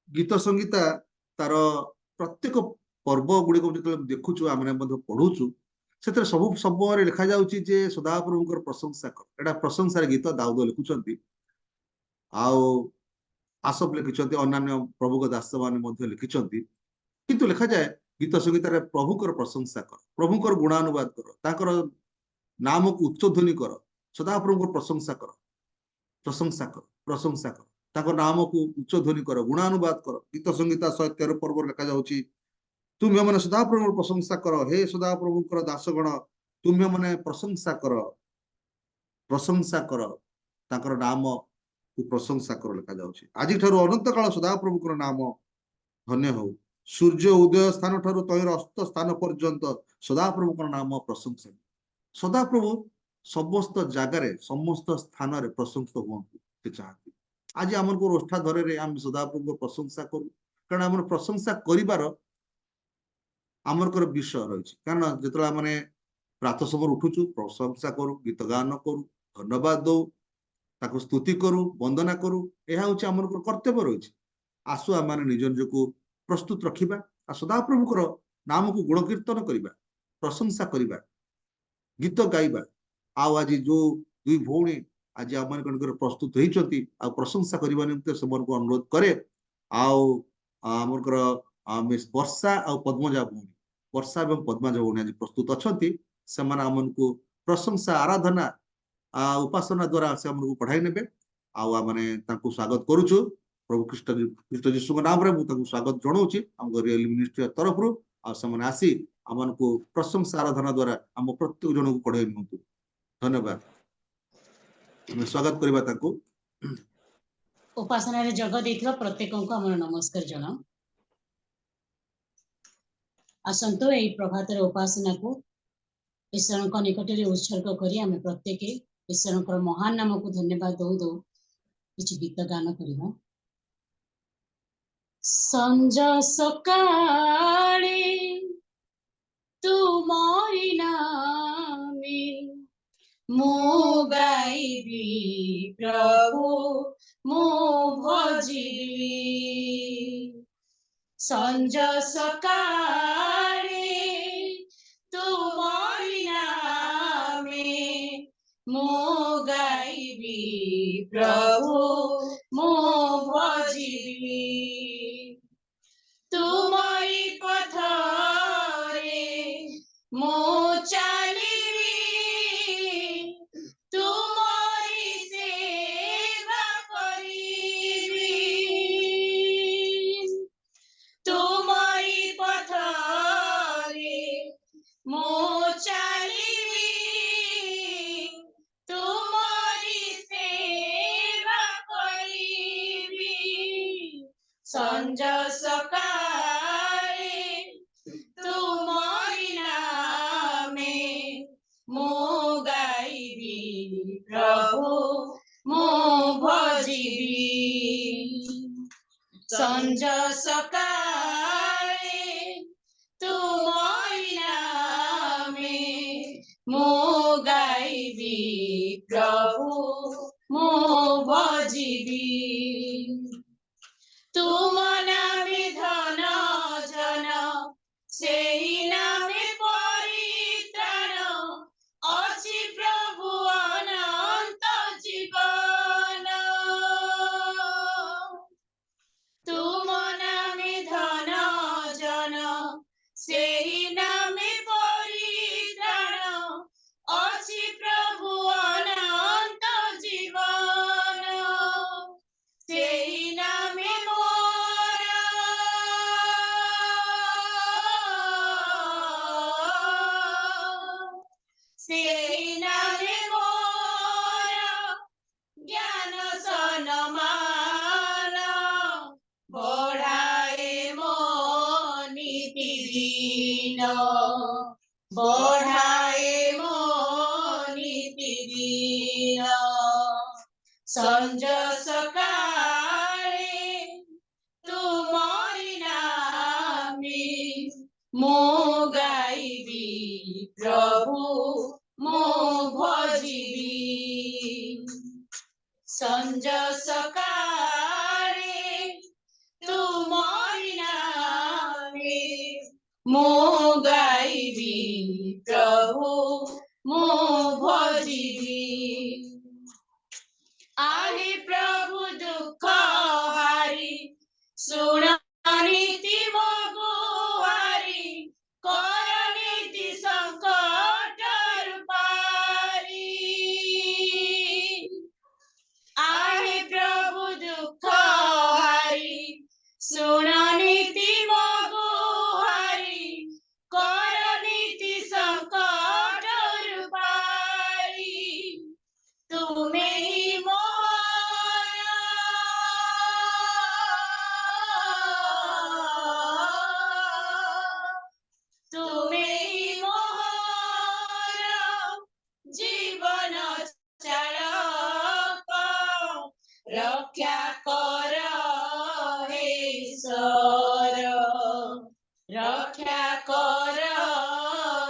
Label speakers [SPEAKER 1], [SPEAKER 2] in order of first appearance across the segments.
[SPEAKER 1] गीत संगीता तार प्रत्येक पर्व गुड़िक जो देखुचु आम पढ़ुचु से सब समय लिखा जाउची जे सदाप्रभुकर प्रशंसा कर एटा प्रशंसार गीत दाऊद लिखुचंती आउ आसफ लिखिचंती अन्य प्रभुक दास माने लिखिचंती किंतु लिखा जाए गीत संगीतार प्रभुकर प्रशंसा कर प्रभुकर गुणानुवाद कर ताकर नाम को उच्चध्वनि कर सदाप्रभुकर प्रशंसा कर प्रशंसा कर प्रशंसा कर ताकर नाम को उच्चध्वनि कर गुणानुवाद कर गीत संगीता 113 पर्व लिखा जाउची तुम्हें मैंने सदाप्रभु प्रशंसा कर हे सदाप्रभुकर दासगण तुम्हें मैंने प्रशंसा कर ताकर नाम को प्रशंसा कर लिखा जाउची आज ठारू अनंत काल सदाप्रभुकर नाम धन्य हो सूर्य उदय स्थान ठारू तैर अस्त स्थान पर्यंत सदाप्रभुकर नाम प्रशंसा सदाप्रभु समस्त जगार समस्त स्थान रे प्रशंसित हुए चाहती आज आम रोष्ठा धरे आम सदाप्रभु प्रशंसा करूँ कारण आम प्रशंसा कर आमर विषय रही कारण जो मैंने प्रातः समय उठुचु प्रशंसा करूँ गीत गान करूँ धन्यवाद दौ ताको स्तुति करूँ वंदना करूँ यह हूँ आम कर्तव्य रही आसु आम निज निजक प्रस्तुत रखा सदाप्रभुकर नाम को गुणकीर्तन करवा प्रशंसा करवा गीत गाइबा आज जो दुई भौणी आज आम प्रस्तुत होती प्रशंसा करने निम्ते से अनुरोध करे आमर वर्षा आ पद्मजा भौणी वर्षा और पद्मजा भौणी आज प्रस्तुत अच्छा से आमको प्रशंसा आराधना उपासना द्वारा से आमको पढ़ाई ने आम स्वागत करुचु प्रभु ख्रीष्ट जीशु नाम रे मुझे स्वागत जनाऊँगी आम रियल मिनिस्ट्री तरफ आसी आमको प्रशंसा आराधना द्वारा आम प्रत्येक जन को पढ़ाई नियंतु धन्यवाद स्वागत करवा
[SPEAKER 2] उपासना रे जग देथिबा प्रत्येक को हमर नमस्कार जनाओ आसंतो एई प्रभात रे उपासना को ईश्वर को निकट रे उत्सर्ग करी हम प्रत्येक ईश्वर को महान नाम को धन्यवाद दो दो किछ गीत गान करिबा संज सकाळे तुमरी नामे मो गाइबी प्रभु मो भजिबी संज सकाळे तुमरी नामे मो गाइबी प्रभु मो भजिबी तुमरी पथरे मो चालिबी तुमरी सेवा करिबी तुमरी पथरे मो चालिबी तुमरी सेवा करिबी संज सकाळे तुमरी नामे मो गाइबी प्रभु मो भजिबी संज सकाळे तुमरी नामे मो गाइबी प्रभु मो भजिबी तुम नामे धन जन सेही नामे परित्राण अछि प्रभु अनंत जीवन तुम नामे धन जन सेही नामे परित्राण अछि प्रभु अनंत जीवन सेही नामे सेही नामे मोर ज्ञान सनमान बढ़ाए मो नीति दिन बढ़ाए मो नीति दिन संज सकाळे तुमरी नामे मो गाइबी प्रभु मो भजिबी संज सकाळे तुम ମୁଁ ଗାଇବି ପ୍ରଭୁ ମୁଁ ଭଜିବି आहे प्रभु दुख हारी सुनानीति मो गुहारी करनीति संकट पारी आहे प्रभु दुख हारी सुनानीति मो गुहारी करनीति संकट पारी तुम्हें ही तुम्हें ही मोर जीवन चालक रक्षा कर हे ईश्वर रक्षा कर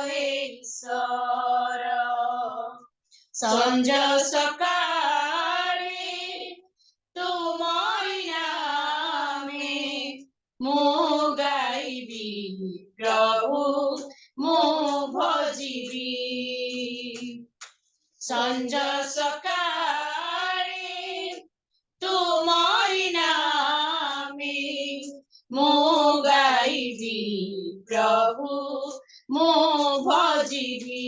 [SPEAKER 2] हे ईश्वर संज सकाळे तुमरी नामे ମୁଁ ଗାଇବି ପ୍ରଭୁ ମୁଁ ଭଜିବି ସଞ୍ଜ ସକାଳେ ତୁମରି ନାମେ ମୁଁ ଗାଇବି ପ୍ରଭୁ ମୁଁ ଭଜିବି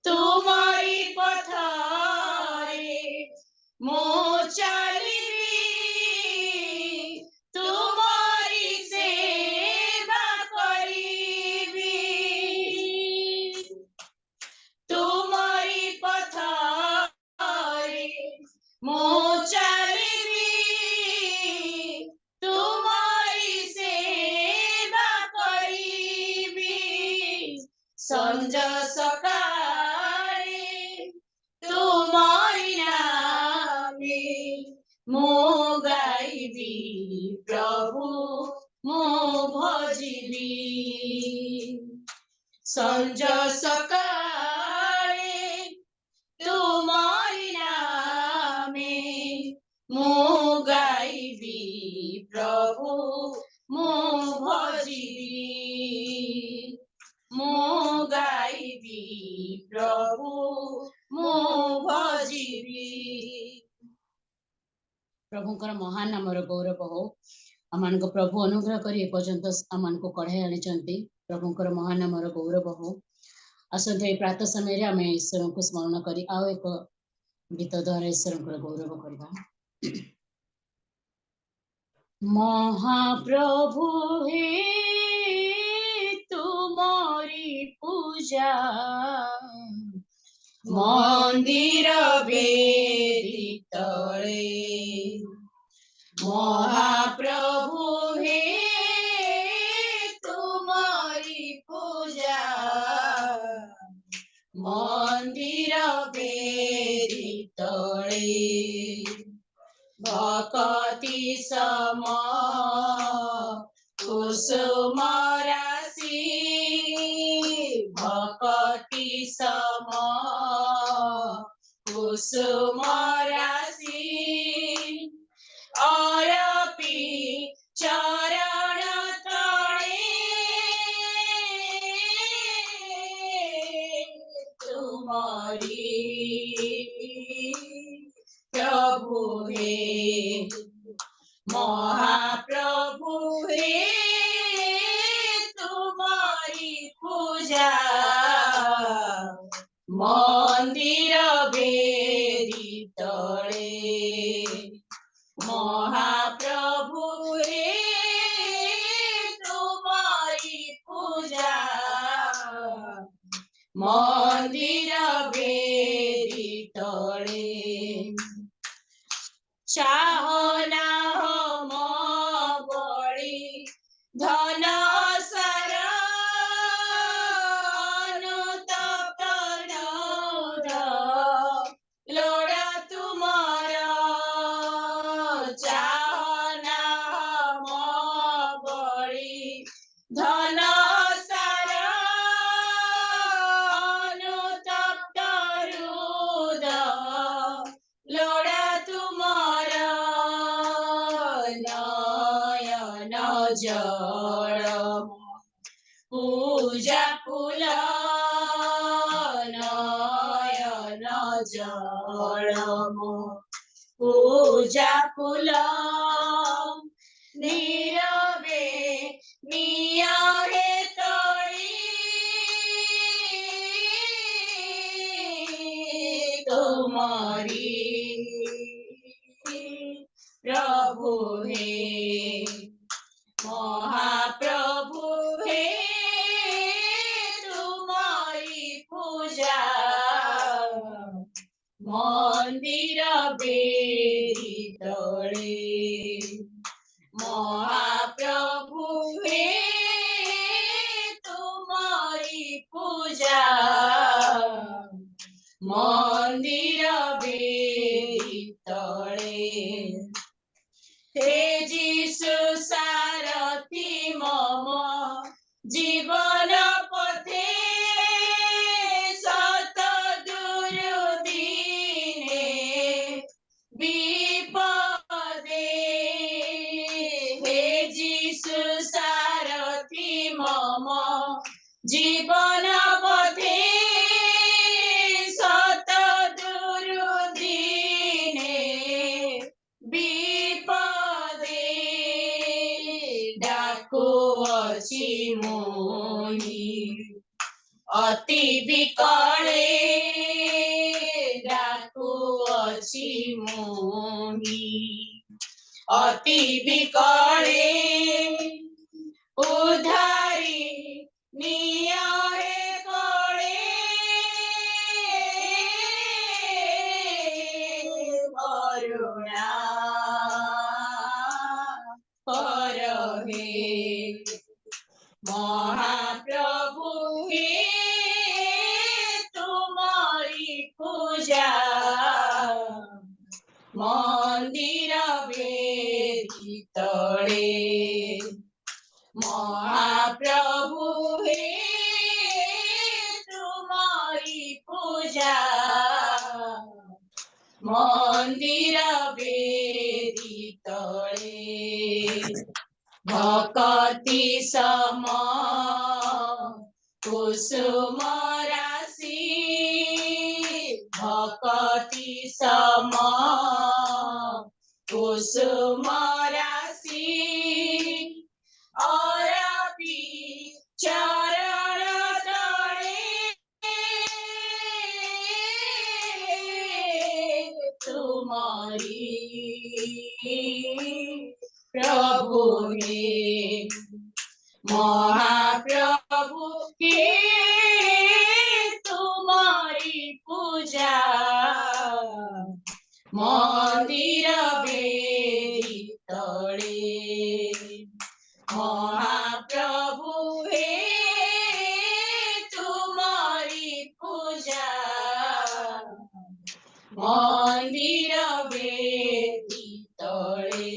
[SPEAKER 2] ତୁମରି ପଥରେ ମୁଁ ଚାଲିବି ତୁମରି ସେବା କରିବି ତୁମରି ପଥରେ ମୁଁ ଚାଲିବି ତୁମରି ସେବା କରିବି ସଞ୍ଜ ସକାଳେ ତୁମରି ନାମେ ମୁଁ ଗାଇବି ପ୍ରଭୁ ମୁଁ ଭଜିବି ସଞ୍ଜ ସକାଳେ ତୁମରି ନାମେ ମୁଁ ଗାଇବି ପ୍ରଭୁ ମୁଁ ଭଜିବି ମୁଁ ଗାଇବି ପ୍ରଭୁ ମୁଁ ଭଜିବି प्रभुଙ୍କର महान नामर गौरव हो आमान प्रभु अनुग्रह कर एपर्यंत आमान को कढ़ाई आनी प्रभुଙ୍କର महान नामर गौरव हो आसते प्रातः समय आम ईश्वर को स्मरण कर आउ एक गीत द्वारा ईश्वर गौरव करवा महाप्रभु हे तुमरी पूजा मंदिर बेदी तले महाप्रभु हे तुमरी पूजा मंदिर बेदी तले भक्ति सम कुसुम राशि भक्ति सम कुसुम राशि अरपी चरण तले तुमरी प्रभु हे महाप्रभु हे तुमरी पूजा मंदिर बेदी तले महाप्रभु हे तुमरी पूजा मंदिर बेदी तले चाहना हम बड़ी धन सार अनुतप्त लोड़ा तुमार चाहना हम बड़ी धन सार अनुतप्त लोड़ा तुमार नयन जल नयन जलमो पूजा फूल नीरवे निया हे तोड़ी तुम्हारी प्रभु हे महाप्रभु हे तुम्हारी पूजा मंदिर बेदी तले महाप्रभु हे तुम्हारी पूजा मंदिर बेदी तले हे जीशु सारथी मम जीवन पथे सत दुर्दिने विपदे हे जीशु सारथी मम जीवन पथे सत दुर्दिने विपदे डाकुअछि मोहि अति विकले डाकुअछि मोहि अति विकले उधारी निये कले करुणा कर हे महाप्रभु हे तुम्हारी पूजा मंदिर बेदी तले महाप्रभु हे तुम्हारी पूजा मंदिर बेदी तले भक्ति सम कुसुम राशि भक्ति सम कुसुम राशि अरपी चरण तले तुम्हारी प्रभु हे महाप्रभु हे तुम्हारी पूजा मंदिर बेदी तले महाप्रभु हे तुम्हारी पूजा मंदिर बेदी तले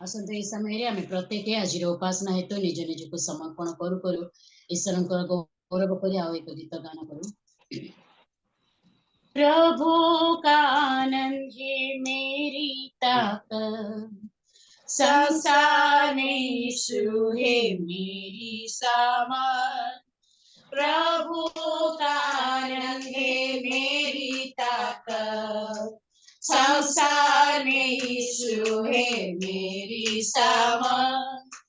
[SPEAKER 2] आसंत ए समय आम प्रत्येक आज उपासना हेतु निज निज को समर्पण करू करू ईश्वर गौरव कर एक गीत गान करू प्रभु का आनंद है मेरी ताकत संसार में यीशु है मेरी सामर्थ प्रभु का आनंद है मेरी ताकत संसार में यीशु है मेरी सामर्थ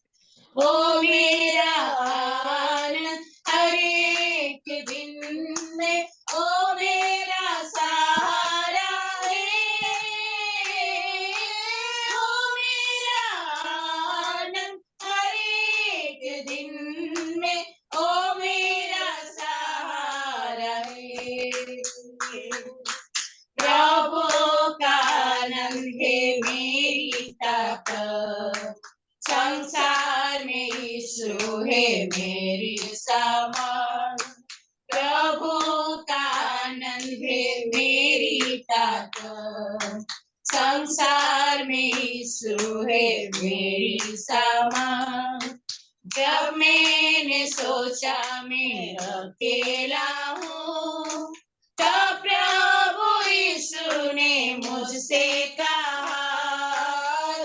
[SPEAKER 2] वो मेरा आनंद हर एक दिन में वो मेरा सहारा है वो मेरा आनंद हर एक दिन में वो मेरा सहारा है प्रभु का आनंद है मेरी ताकत संसार में यीशु है मेरी सामर्थ प्रभु का आनंद है मेरी ताकत संसार में यीशु है मेरी सामर्थ जब मैंने सोचा मैं अकेला हूँ तब प्रभु यीशु ने मुझसे कहा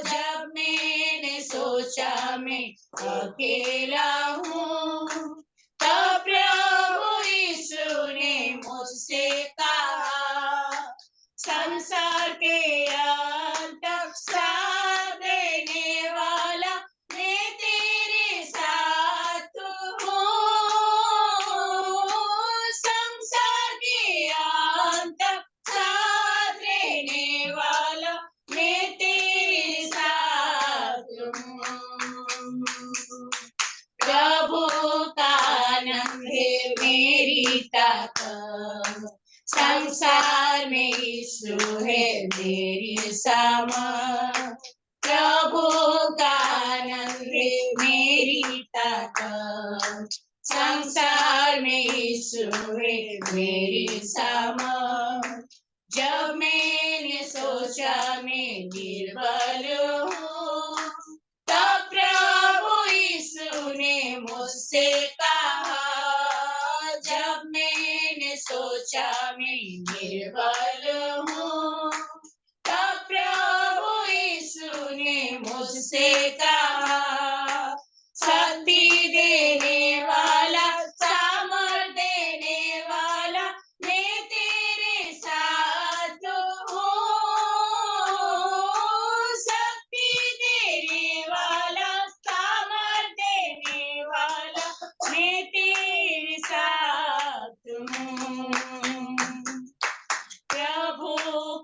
[SPEAKER 2] जब मैंने सोचा मैं अकेला हूँ, तब प्रभु यीशु ने मुझसे कहा, संसार के अंत तक साथ देने वाला मैं तेरे साथ हूँ। संसार के अंत तक साथ देने वाला मैं तेरे साथ हूँ। प्रभु का नाम है मेरी ताकत, संसार में यीशु है मेरी सामर्थ। प्रभु का नाम है मेरी ताकत, संसार में यीशु है मेरी सामर्थ। जब मैंने सोचा मैं निर्बल हूँ, तब प्रभु यीशु ने मुझसे कहा, जब मैंने सोचा मैं निर्बल हूँ, तब प्रभु यीशु ने मुझसे कहा, शक्ति देने वाला, सामर्थ देने वाला मैं तेरे साथ हूँ। शक्ति देने वाला, सामर्थ देने वाला मैं तेरे साथ हूँ। प्रभु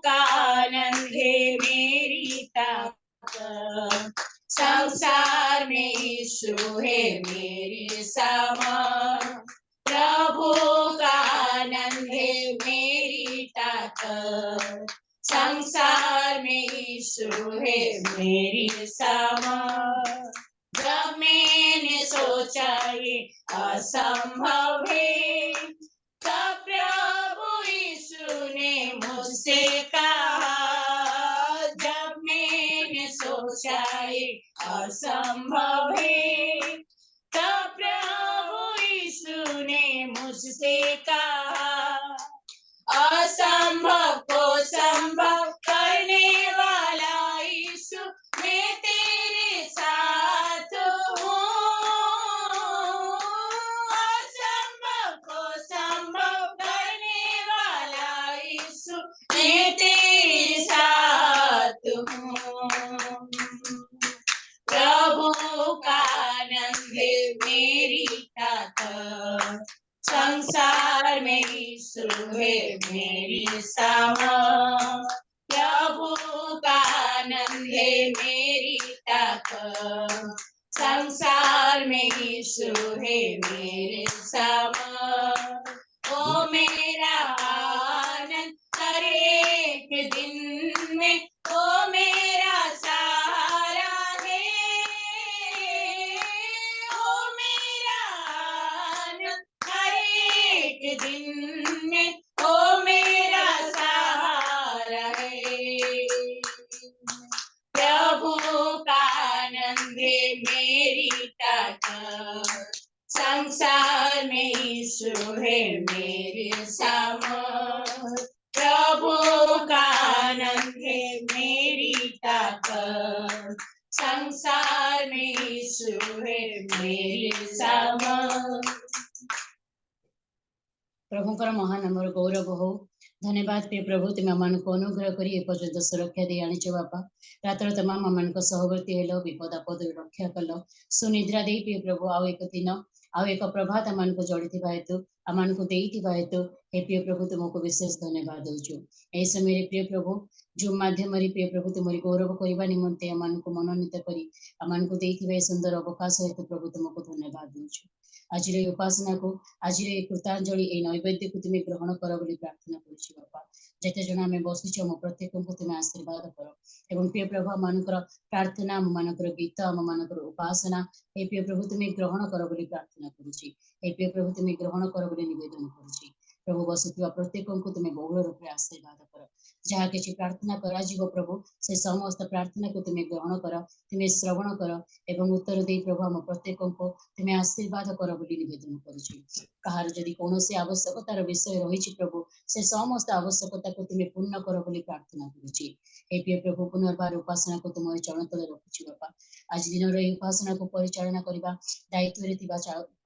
[SPEAKER 2] का आनंद है मेरी ताकत, संसार में यीशु है मेरी सामर्थ। प्रभु का आनंद है मेरी ताकत, संसार में यीशु है मेरी सामर्थ। जब मैंने सोचा ये असंभव है, तब प्रभु यीशु ने मुझसे कहा, जब मैंने सोचा ये असंभव है, तब प्रभु यीशु ने मुझसे कहा, असंभव को संभव करने वाला यीशु मैं तेरे साथ हूँ। असंभव को संभव करने वाला यीशु मैं तेरे साथ हूँ। प्रभु का आनंद है मेरी ताकत, संसार में यीशु है मेरी सामर्थ। प्रभु का आनंद है मेरी ताकत, संसार में यीशु है मेरे सामर्थ। ओ मेरा आनंद हर एक दिन में, ओ मेरा सहारा है। ओ मेरा आनंद हर एक दिन में, ओ मेरा सहारा है। प्रभु का आनंद है मेरी ताकत, संसार में यीशु है मेरे सामर्थ। प्रभु का आनंद है मेरी ताकत, संसार में यीशु है मेरे सामर्थ। प्रभुଙ୍କର ମହାନ ଆମର ଗୌରବ ହଉ। ଧନ୍ୟବାଦ ପ୍ରିୟ ପ୍ରଭୁ, ତୁମେ ଆମମାନଙ୍କୁ ଅନୁଗ୍ରହ କରି ଏପର୍ଯ୍ୟନ୍ତ ସୁରକ୍ଷା ଦେଇ ଆଣିଛ ବାପା। ରାତ୍ର ତମାମ ଆମମାନଙ୍କ ସହବର୍ତ୍ତୀ ହେଲ, ବିପଦ ଆପଦରୁ ରକ୍ଷା କଲ, ସୁନିଦ୍ରା ଦେଇ ପ୍ରିୟ ପ୍ରଭୁ ଆଉ ଏକ ଦିନ ଆଉ ଏକ ପ୍ରଭାତ ଆମମାନଙ୍କୁ ଯୋଡ଼ିଥିବା ହେତୁ, ଆମମାନଙ୍କୁ ଦେଇଥିବା ହେତୁ हे प्रिय प्रभु तुमको विशेष धन्यवाद दउछु। ଏହି ସମୟରେ ପ୍ରିୟ ପ୍ରଭୁ ଜୁମ୍ ମାଧ୍ୟମରେ ପ୍ରିୟ ପ୍ରଭୁ ତୁମରି ଗୌରବ କରିବା ନିମନ୍ତେ ଆମମାନଙ୍କୁ ମନୋନୀତ କରି ଆମମାନଙ୍କୁ ଦେଇଥିବା ଏ ସୁନ୍ଦର ଅବକାଶ ହେତୁ ପ୍ରଭୁ ତୁମକୁ ଧନ୍ୟବାଦ ଦଉଛୁ। ଆଜିର ଏହି ଉପାସନାକୁ, ଆଜିର ଏହି କୃତାଞ୍ଜଳି, ଏହି ନୈବେଦ୍ୟକୁ ତୁମେ ଗ୍ରହଣ କର ବୋଲି ପ୍ରାର୍ଥନା କରୁଛି ବାପା। ଯେତେ ଜଣ ଆମେ ବସିଛୁ ଆମ ପ୍ରତ୍ୟେକଙ୍କୁ ତୁମେ ଆଶୀର୍ବାଦ କର ଏବଂ ପ୍ରିୟ ପ୍ରଭୁ ଆମମାନଙ୍କର ପ୍ରାର୍ଥନା, ଆମମାନଙ୍କର ଗୀତ, ଆମମାନଙ୍କର ଉପାସନା हे प्रिय प्रभु तुम्हें ग्रहण कर बोली प्रार्थना करुछि। हे प्रिय प्रभु तुम्हें ग्रहण कर बोली निवेदन करुछि। प्रभु बसिथिबा प्रत्येकଙ୍କୁ तुमे बहुल रूपे आशीर्वाद कर जहाँ किसी प्रार्थना कराजिबो प्रभु से समस्त प्रार्थना को तुमे ग्रहण कर तुमे श्रवण कर एवं उत्तर दे प्रभु हम प्रत्येकଙ୍କୁ तुमे आशीर्वाद कर बोली निवेदन करुछि कहार जदि कोनोसी आवश्यकतार विषय रहिछि प्रभु से समस्त आवश्यकता को तुमे पूर्ण कर बोली प्रार्थना करुछि हे प्रिय प्रभु पुनर्बार उपासना को तुम चरण तले रखुछि बापा आज दिन रे उपासना को परिचालना करबा दायित्व रे थिबा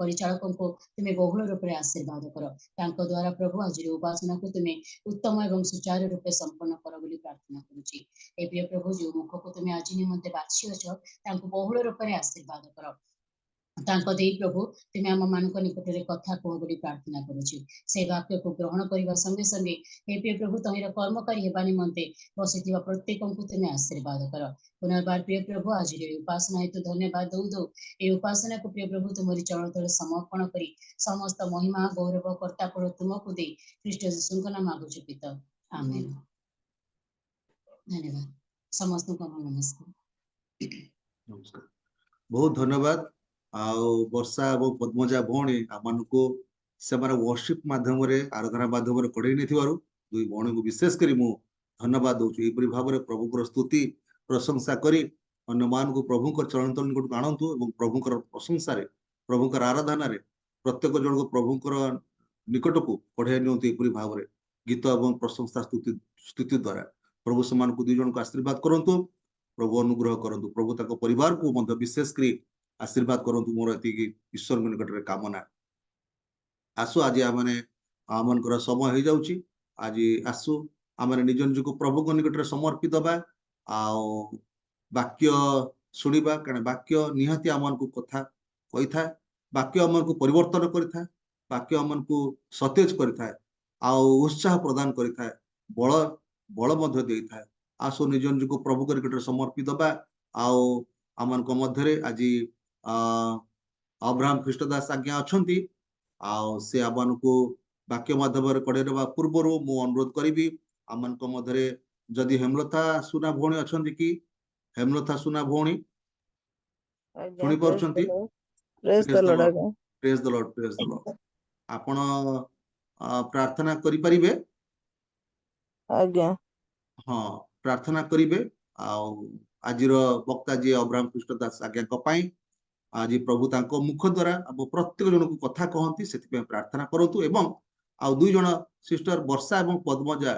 [SPEAKER 2] परिचालकों को तुमे बहुल रूप रे आशीर्वाद कर तांको द्वारा प्रभु आज रे उपासना को तुमे उत्तम एवं सुचारू रूपे संपन्न कर बोली प्रार्थना करुछि हे प्रिय प्रभु जो मुख को तुमे आज निमंते बाछि अछ तांको बहुल रूप रे आशीर्वाद कर तांको देई प्रभु तुमे आम मानक निकटरे कथा कह बोली प्रार्थना करुछि से वाक्य को ग्रहण करबा संगे संगे हे प्रिय प्रभु तहिर कर्मकारी हेबा निमंते बसिथिबा प्रत्येकଙ୍କୁ तुमे आशीर्वाद कर पुनर्बार प्रिय प्रभु आज रे उपासना हेतु धन्यवाद दौ ए उपासना को प्रिय प्रभु तुमरी चरण तले समर्पण करी समस्त महिमा गौरव कर्ता पर तुमको दे ख्रीष्ट यीशु का नाम मागुछि पिता आमेन धन्यवाद समस्त को नमस्कार
[SPEAKER 1] नमस्कार बहुत धन्यवाद आउ वर्षा और पद्मजा भौणी आमको से वर्शिप माध्यम आराधना माध्यम कड़े नहीं दुई भौणी को विशेष करी मु धन्यवाद दूसरी यहपरी भाव में प्रभुकर स्तुति प्रशंसा करी अन्य मान को प्रभुकर चरण तल निकट आणतु और प्रभुकर प्रशंसा प्रभुकर आराधना प्रत्येक जन को प्रभुकर निकट को कढ़ाई नियंतु यहपरी भाव में गीत और प्रशंसा स्तुति द्वारा प्रभु से दुई जन को आशीर्वाद करंतु प्रभु अनुग्रह करंतु प्रभु तक परिवार को मध्य विशेष करी आशीर्वाद करंतु मोर एति ईश्वर निकट रे कामना आसु आज आमनकर समय हो जाउची आज आसु आमने निज निज को प्रभु को निकट रे समर्पित बा आउ वाक्य सुनिबा कारण वाक्य निहाती आमन को कथा कहि था वाक्य आमन को परिवर्तन करि था वाक्य आमन को सतेज करि था आउ उत्साह प्रदान करि था बल बल मध्य देई था आसु निज निज को प्रभु को निकट रे समर्पित बा आउ आमन को मध्य आज अब्राहम ख्रीष्टदास आज्ञा अच्छी आउ से आमन को वाक्य माध्यम कड़े पूर्वर मु अनुरोध करी आम मध्य जदि हेमलता सुना भौणी अच्छा कि हेमलता सुना भौणी शुणी पार्टी प्रेज द लॉर्ड आपण प्रार्थना करि परिबे हाँ प्रार्थना करिवे आज वक्ता जी अब्राहम ख्रीष्टदास आज्ञा आज प्रभु तांको मुख द्वारा प्रत्येक जन को कथा कहती से प्रार्थना करतु एवं आउ दुई जन सिस्टर वर्षा एवं पद्मजा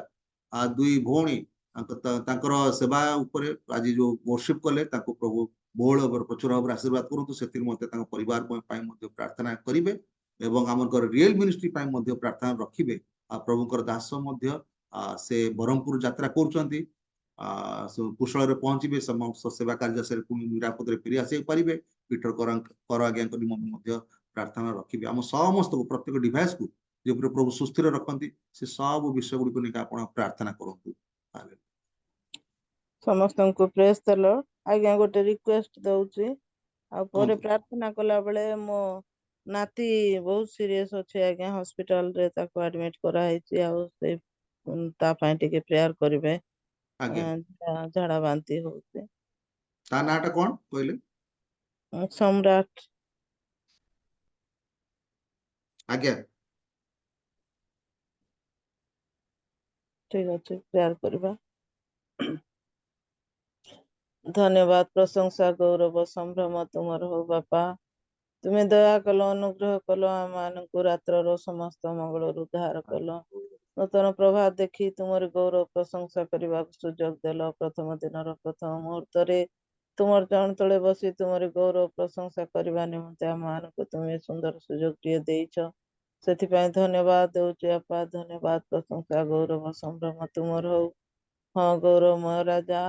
[SPEAKER 1] दुई भौणी तांकर सेवा उपरे आज जो वर्शिप कले तांको प्रभु बहुल प्रचुर भाव आशीर्वाद करतु से परिवार प्रार्थना करेंगे एवं आमर रियल मिनिस्ट्री प्रार्थना रखिए प्रभुकर दास से ब्रह्मपुर यात्रा कर कुशल पहुंचे समस्त सेवा कार्य से निरापद फेरी आस पारे पीटर कर आज्ञा निमंत्रण प्रार्थना रखिए आम समस्त को प्रत्येक डिवाइस को जो प्रभु सुस्थिर रखती से सब विषय गुड़िक नहीं आप प्रार्थना करूँ
[SPEAKER 3] समस्त को प्रेज द लॉर्ड आज्ञा गोटे रिक्वेस्ट दउची आ परे प्रार्थना कला बेले मो नाती बहुत सीरियस अच्छे आज्ञा हॉस्पिटल रे ताको एडमिट करा हेची आ से ता पई टिके प्रेयर करिवे झाड़ा बांती होते
[SPEAKER 1] ता नाटा कोन कहले
[SPEAKER 3] सम्राट
[SPEAKER 1] आज्ञा
[SPEAKER 3] ठीक अच्छे प्रेयर करबा धन्यवाद प्रशंसा गौरव संभ्रम तुमर हो बापा तुम्हें दया कल अनुग्रह कल आम को रात्र समस्त मंगल उद्धार कल नूतन प्रभात देखी तुमर गौरव प्रशंसा करने सुजोग देल प्रथम दिन प्रथम मुहूर्त तुमर चरण तले बसी तुमर गौरव प्रशंसा करने निमंते आम को तुम्हें सुंदर सुजोग टे देछ से धन्यवाद देउची आपा धन्यवाद प्रशंसा गौरव संभ्रम तुमर हो हाँ गौरव महाराजा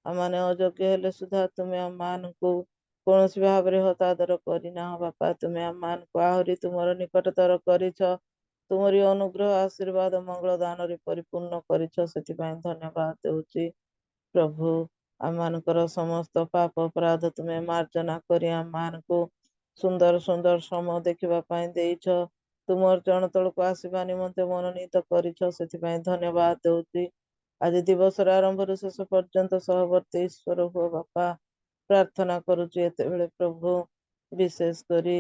[SPEAKER 3] आमने अयोग्य हेले सुधा तुम्हें आम को कौन भाव में हतादर करना बापा तुम्हें आम को आहरी तुमर निकटतर कर तुमरी अनुग्रह आशीर्वाद मंगल दान परिपूर्ण कर धन्यवाद देउची प्रभु आम समस्त पाप अपराध तुम्हें मार्जना कर आम को सुंदर सुंदर श्रम देखा देछ तुमर चरण तल को आसवा निमंते मनोनीत कर धन्यवाद देउची आज दिवस आरंभ शेष पर्यंत सहवर्ती ईश्वर हो बापा प्रार्थना करुचे एते प्रभु विशेष करी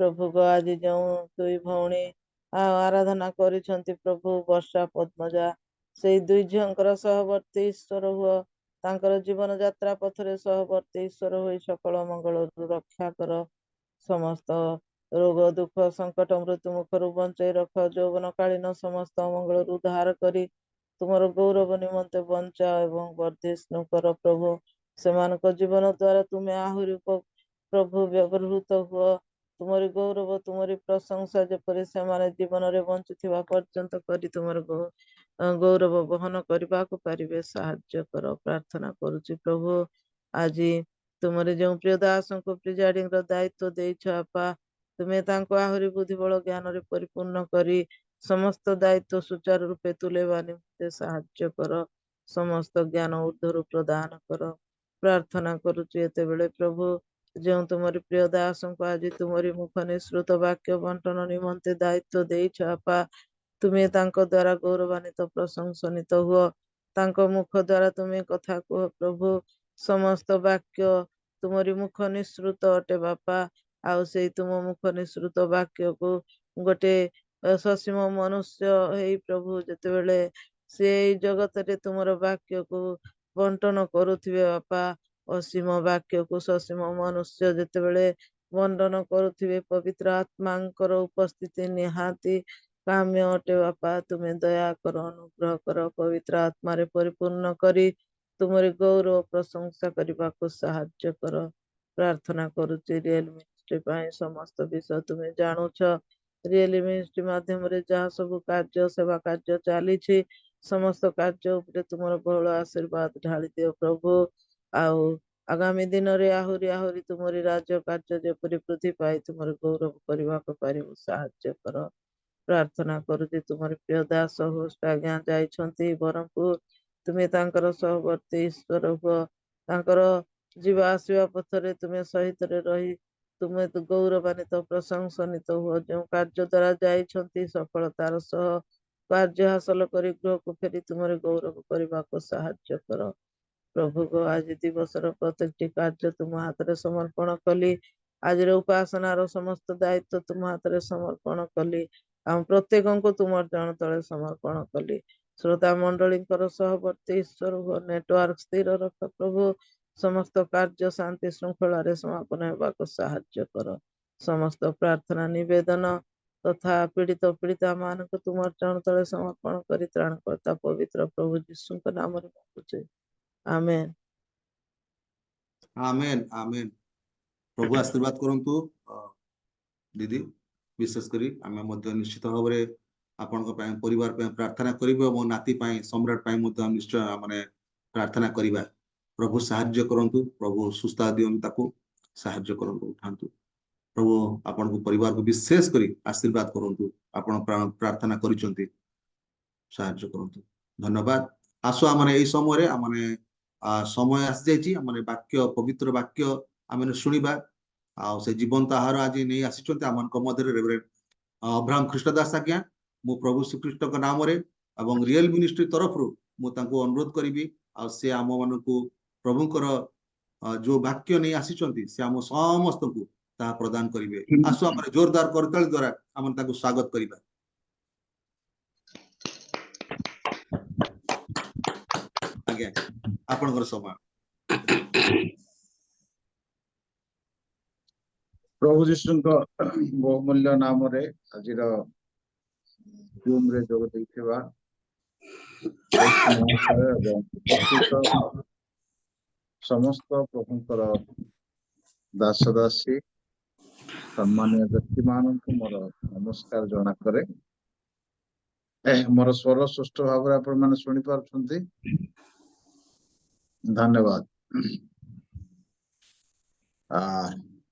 [SPEAKER 3] प्रभु को आज जो दुई भौणी ଆରାଧନା କରିଛନ୍ତି ପ୍ରଭୁ ବର୍ଷା ପଦ୍ମଜା ସେଇ ଦୁଇ ଝିଅଙ୍କର ସହବର୍ତ୍ତୀ ଈଶ୍ୱର ହୁଅ। ତାଙ୍କର ଜୀବନ ଯାତ୍ରା ପଥରେ ସହବର୍ତ୍ତୀ ଈଶ୍ୱର ହୋଇ ସକଳ ମଙ୍ଗଳରୁ ରକ୍ଷା କର। ସମସ୍ତ ରୋଗ ଦୁଃଖ ସଙ୍କଟ ମୃତ୍ୟୁ ମୁଖରୁ ବଞ୍ଚେଇ ରଖ। ଯୌବନ କାଳୀନ ସମସ୍ତ ଅମଙ୍ଗଳରୁ ଉଦ୍ଧାର କରି ତୁମର ଗୌରବ ନିମନ୍ତେ ବଞ୍ଚାଅ ଏବଂ ବର୍ଦ୍ଧିଷ୍ଣୁ କର ପ୍ରଭୁ। ସେମାନଙ୍କ ଜୀବନ ଦ୍ୱାରା ତୁମେ ଆହୁରି ପ୍ରଭୁ ବ୍ୟବହୃତ ହୁଅ। ତୁମରି ଗୌରବ ତୁମରି ପ୍ରଶଂସା ଯେପରି ସେମାନେ ଜୀବନରେ ବଞ୍ଚୁଥିବା ପର୍ଯ୍ୟନ୍ତ କରି ତୁମର ଗୌରବ ବହନ କରିବାକୁ ପାରିବେ ସାହାଯ୍ୟ କର। ପ୍ରାର୍ଥନା କରୁଛି ପ୍ରଭୁ ଆଜି ତୁମର ଯେଉଁ ପ୍ରିୟ ଦାସଙ୍କୁ ପ୍ରିଜାଇଡିଂର ଦାୟିତ୍ୱ ଦେଇଛ ଆପା, ତୁମେ ତାଙ୍କୁ ଆହୁରି ବୁଦ୍ଧିବଳ ଜ୍ଞାନରେ ପରିପୂର୍ଣ୍ଣ କରି ସମସ୍ତ ଦାୟିତ୍ୱ ସୁଚାରୁ ରୂପେ ତୁଲେଇବା ନିମନ୍ତେ ସାହାଯ୍ୟ କର। ସମସ୍ତ ଜ୍ଞାନ ଊର୍ଦ୍ଧ୍ୱରୁ ପ୍ରଦାନ କର। ପ୍ରାର୍ଥନା କରୁଛି ଏତେବେଳେ ପ୍ରଭୁ ଯେଉଁ ତୁମରି ପ୍ରିୟ ଦାସଙ୍କୁ ଆଜି ତୁମରି ମୁଖ ନିଃସୃତ ବାକ୍ୟ ବଣ୍ଟନ ନିମନ୍ତେ ଦାୟିତ୍ୱ ଦେଇଛ ଆପା, ତୁମେ ତାଙ୍କ ଦ୍ୱାରା ଗୌରବାନ୍ୱିତ ପ୍ରଶଂସନିତ ହୁଅ। ତାଙ୍କ ମୁଖ ଦ୍ୱାରା ତୁମେ କଥା କୁହ ପ୍ରଭୁ। ସମସ୍ତ ବାକ୍ୟ ତୁମରି ମୁଖ ନିଃସୃତ ଅଟେ ବାପା। ଆଉ ସେଇ ତୁମ ମୁଖ ନିଃସୃତ ବାକ୍ୟକୁ ଗୋଟେ ସସୀମ ମନୁଷ୍ୟ ହେଇ ପ୍ରଭୁ ଯେତେବେଳେ ସେ ଏଇ ଜଗତରେ ତୁମର ବାକ୍ୟକୁ ବଣ୍ଟନ କରୁଥିବେ ବାପା, ଅସୀମ ବାକ୍ୟକୁ ସସୀମ ମନୁଷ୍ୟ ଯେତେବେଳେ ବଣ୍ଟନ କରୁଥିବେ, ପବିତ୍ର ଆତ୍ମାଙ୍କର ଉପସ୍ଥିତି ନିହାତି କାମ୍ୟ ଅଟେ ବାପା। ତୁମେ ଦୟା କର, ଅନୁଗ୍ରହ କର, ପବିତ୍ର ଆତ୍ମାରେ ପରିପୂର୍ଣ୍ଣ କରି ତୁମରି ଗୌରବ ପ୍ରଶଂସା କରିବାକୁ ସାହାଯ୍ୟ କର। ପ୍ରାର୍ଥନା କରୁଛି ରିଏଲ ମିନିଷ୍ଟ୍ରି ପାଇଁ। ସମସ୍ତ ବିଷୟ ତୁମେ ଜାଣୁଛ। ରିଏଲ ମିନିଷ୍ଟ୍ରି ମାଧ୍ୟମରେ ଯାହା ସବୁ କାର୍ଯ୍ୟ ସେବା କାର୍ଯ୍ୟ ଚାଲିଛି, ସମସ୍ତ କାର୍ଯ୍ୟ ଉପରେ ତୁମର ବହୁଳ ଆଶୀର୍ବାଦ ଢାଳି ଦିଅ ପ୍ରଭୁ। ଆଉ ଆଗାମୀ ଦିନରେ ଆହୁରି ଆହୁରି ତୁମରି ରାଜ୍ୟ କାର୍ଯ୍ୟ ଯେପରି ବୃଦ୍ଧି ପାଇ ତୁମର ଗୌରବ କରିବାକୁ ପାରିବୁ ସାହାଯ୍ୟ କର। ପ୍ରାର୍ଥନା କରୁଛି ତୁମର ପ୍ରିୟ ଦାସ ହୋଷ୍ଟ ଆଜ୍ଞା ଯାଇଛନ୍ତି ବରଂପୁର, ତୁମେ ତାଙ୍କର ସହବର୍ତ୍ତୀ ଈଶ୍ୱର ହୁଅ। ତାଙ୍କର ଯିବା ଆସିବା ପଥରେ ତୁମେ ସହିତରେ ରହି ତୁମେ ଗୌରବାନ୍ୱିତ ପ୍ରଶଂସନିତ ହୁଅ। ଯେଉଁ କାର୍ଯ୍ୟ ଦ୍ୱାରା ଯାଇଛନ୍ତି ସଫଳତାର ସହ କାର୍ଯ୍ୟ ହାସଲ କରି ଗୃହକୁ ଫେରି ତୁମର ଗୌରବ କରିବାକୁ ସାହାଯ୍ୟ କର। ପ୍ରଭୁଙ୍କ ଆଜି ଦିବସର ପ୍ରତ୍ୟେକଟି କାର୍ଯ୍ୟ ତୁମ ହାତରେ ସମର୍ପଣ କଲି। ଆଜିର ଉପାସନାର ସମସ୍ତ ଦାୟିତ୍ୱ ତୁମ ହାତରେ ସମର୍ପଣ କଲି। ଆମ ପ୍ରତ୍ୟେକଙ୍କୁ ତୁମର ଚରଣ ତଳେ ସମର୍ପଣ କଲି। ଶ୍ରୋତା ମଣ୍ଡଳୀଙ୍କର ସହବର୍ତ୍ତୀ ଈଶ୍ୱର ହୁଅ। ନେଟୱାର୍କ ସ୍ଥିର ରଖ ପ୍ରଭୁ। ସମସ୍ତ କାର୍ଯ୍ୟ ଶାନ୍ତି ଶୃଙ୍ଖଳାରେ ସମାପନ ହେବାକୁ ସାହାଯ୍ୟ କର। ସମସ୍ତ ପ୍ରାର୍ଥନା ନିବେଦନ ତଥା ପୀଡ଼ିତ ପୀଡ଼ିତା ମାନଙ୍କୁ ତୁମର ଚରଣ ତଳେ ସମର୍ପଣ କରି ତ୍ରାଣକର୍ତ୍ତା ପବିତ୍ର ପ୍ରଭୁ ଯୀଶୁଙ୍କ ନାମରେ ମାଗୁଛେ, ଆମେନ୍।
[SPEAKER 1] ଆମେନ୍ ଆମେନ୍। ପ୍ରଭୁ ଆଶୀର୍ବାଦ କରନ୍ତୁ ଦିଦି। ବିଶେଷ କରି ଆମେ ମଧ୍ୟ ନିଶ୍ଚିତ ଭାବରେ ଆପଣଙ୍କ ପାଇଁ ପରିବାର ପାଇଁ ପ୍ରାର୍ଥନା କରିବୁ। ମୋ ନାତି ପାଇଁ ସମ୍ରାଟ ପାଇଁ ମଧ୍ୟ ନିଶ୍ଚୟ ମାନେ ପ୍ରାର୍ଥନା କରିବା। ପ୍ରଭୁ ସାହାଯ୍ୟ କରନ୍ତୁ, ପ୍ରଭୁ ସୁସ୍ଥ ଦିଅନ୍ତୁ, ତାକୁ ସାହାଯ୍ୟ କରନ୍ତୁ, ଉଠାନ୍ତୁ। ପ୍ରଭୁ ଆପଣଙ୍କୁ ପରିବାରକୁ ବିଶେଷ କରି ଆଶୀର୍ବାଦ କରନ୍ତୁ। ଆପଣ ପ୍ରାର୍ଥନା କରିଛନ୍ତି, ସାହାଯ୍ୟ କରନ୍ତୁ। ଧନ୍ୟବାଦ। ଆସୁ ଆମେ ଏଇ ସମୟରେ ଆମେ ସମୟ ଆସିଯାଇଛି ଆମେ ବାକ୍ୟ ପବିତ୍ର ବାକ୍ୟ ଆମେ ଶୁଣିବା। ଆଉ ସେ ଜୀବନ୍ତ ଆହାର ଆଜି ନେଇ ଆସିଛନ୍ତି ଆମମାନଙ୍କ ମଧ୍ୟରେ ରେଭରେଣ୍ଡ ଅବ୍ରାହମ ଖ୍ରୀଷ୍ଟ ଦାସ ଆଜ୍ଞା। ମୁଁ ପ୍ରଭୁ ଶ୍ରୀକୃଷ୍ଣଙ୍କ ନାମରେ ଏବଂ ରିଏଲ ମିନିଷ୍ଟ୍ରି ତରଫରୁ ମୁଁ ତାଙ୍କୁ ଅନୁରୋଧ କରିବି ଆଉ ସେ ଆମ ମାନଙ୍କୁ ପ୍ରଭୁଙ୍କର ଯୋଉ ବାକ୍ୟ ନେଇ ଆସିଛନ୍ତି ସେ ଆମ ସମସ୍ତଙ୍କୁ ତାହା ପ୍ରଦାନ କରିବେ। ଆସୁ ଆମର ଜୋରଦାର କରତାଳି ଦ୍ୱାରା ଆମେ ତାଙ୍କୁ ସ୍ୱାଗତ କରିବା। ଆଜ୍ଞା ଆପଣଙ୍କର ସମୟ।
[SPEAKER 4] ପ୍ରଭୁ ଯୀଶୁଙ୍କ ବହୁମୂଲ୍ୟ ନାମରେ ଆଜିର ଜୁମରେ ଯୋଗ ଦେଇଥିବା ଏବଂ ଉପସ୍ଥିତ ସମସ୍ତ ପ୍ରଭୁଙ୍କର ଦାସ ଦାସୀ ସମ୍ମାନୀୟ ବ୍ୟକ୍ତି ମାନଙ୍କୁ ମୋର ନମସ୍କାର ଜଣା କରେ। ମୋର ସ୍ୱର ସୁଷ୍ଠ ଭାବରେ ଆପଣ ମାନେ ଶୁଣି ପାରୁଛନ୍ତି? ଧନ୍ୟବାଦ।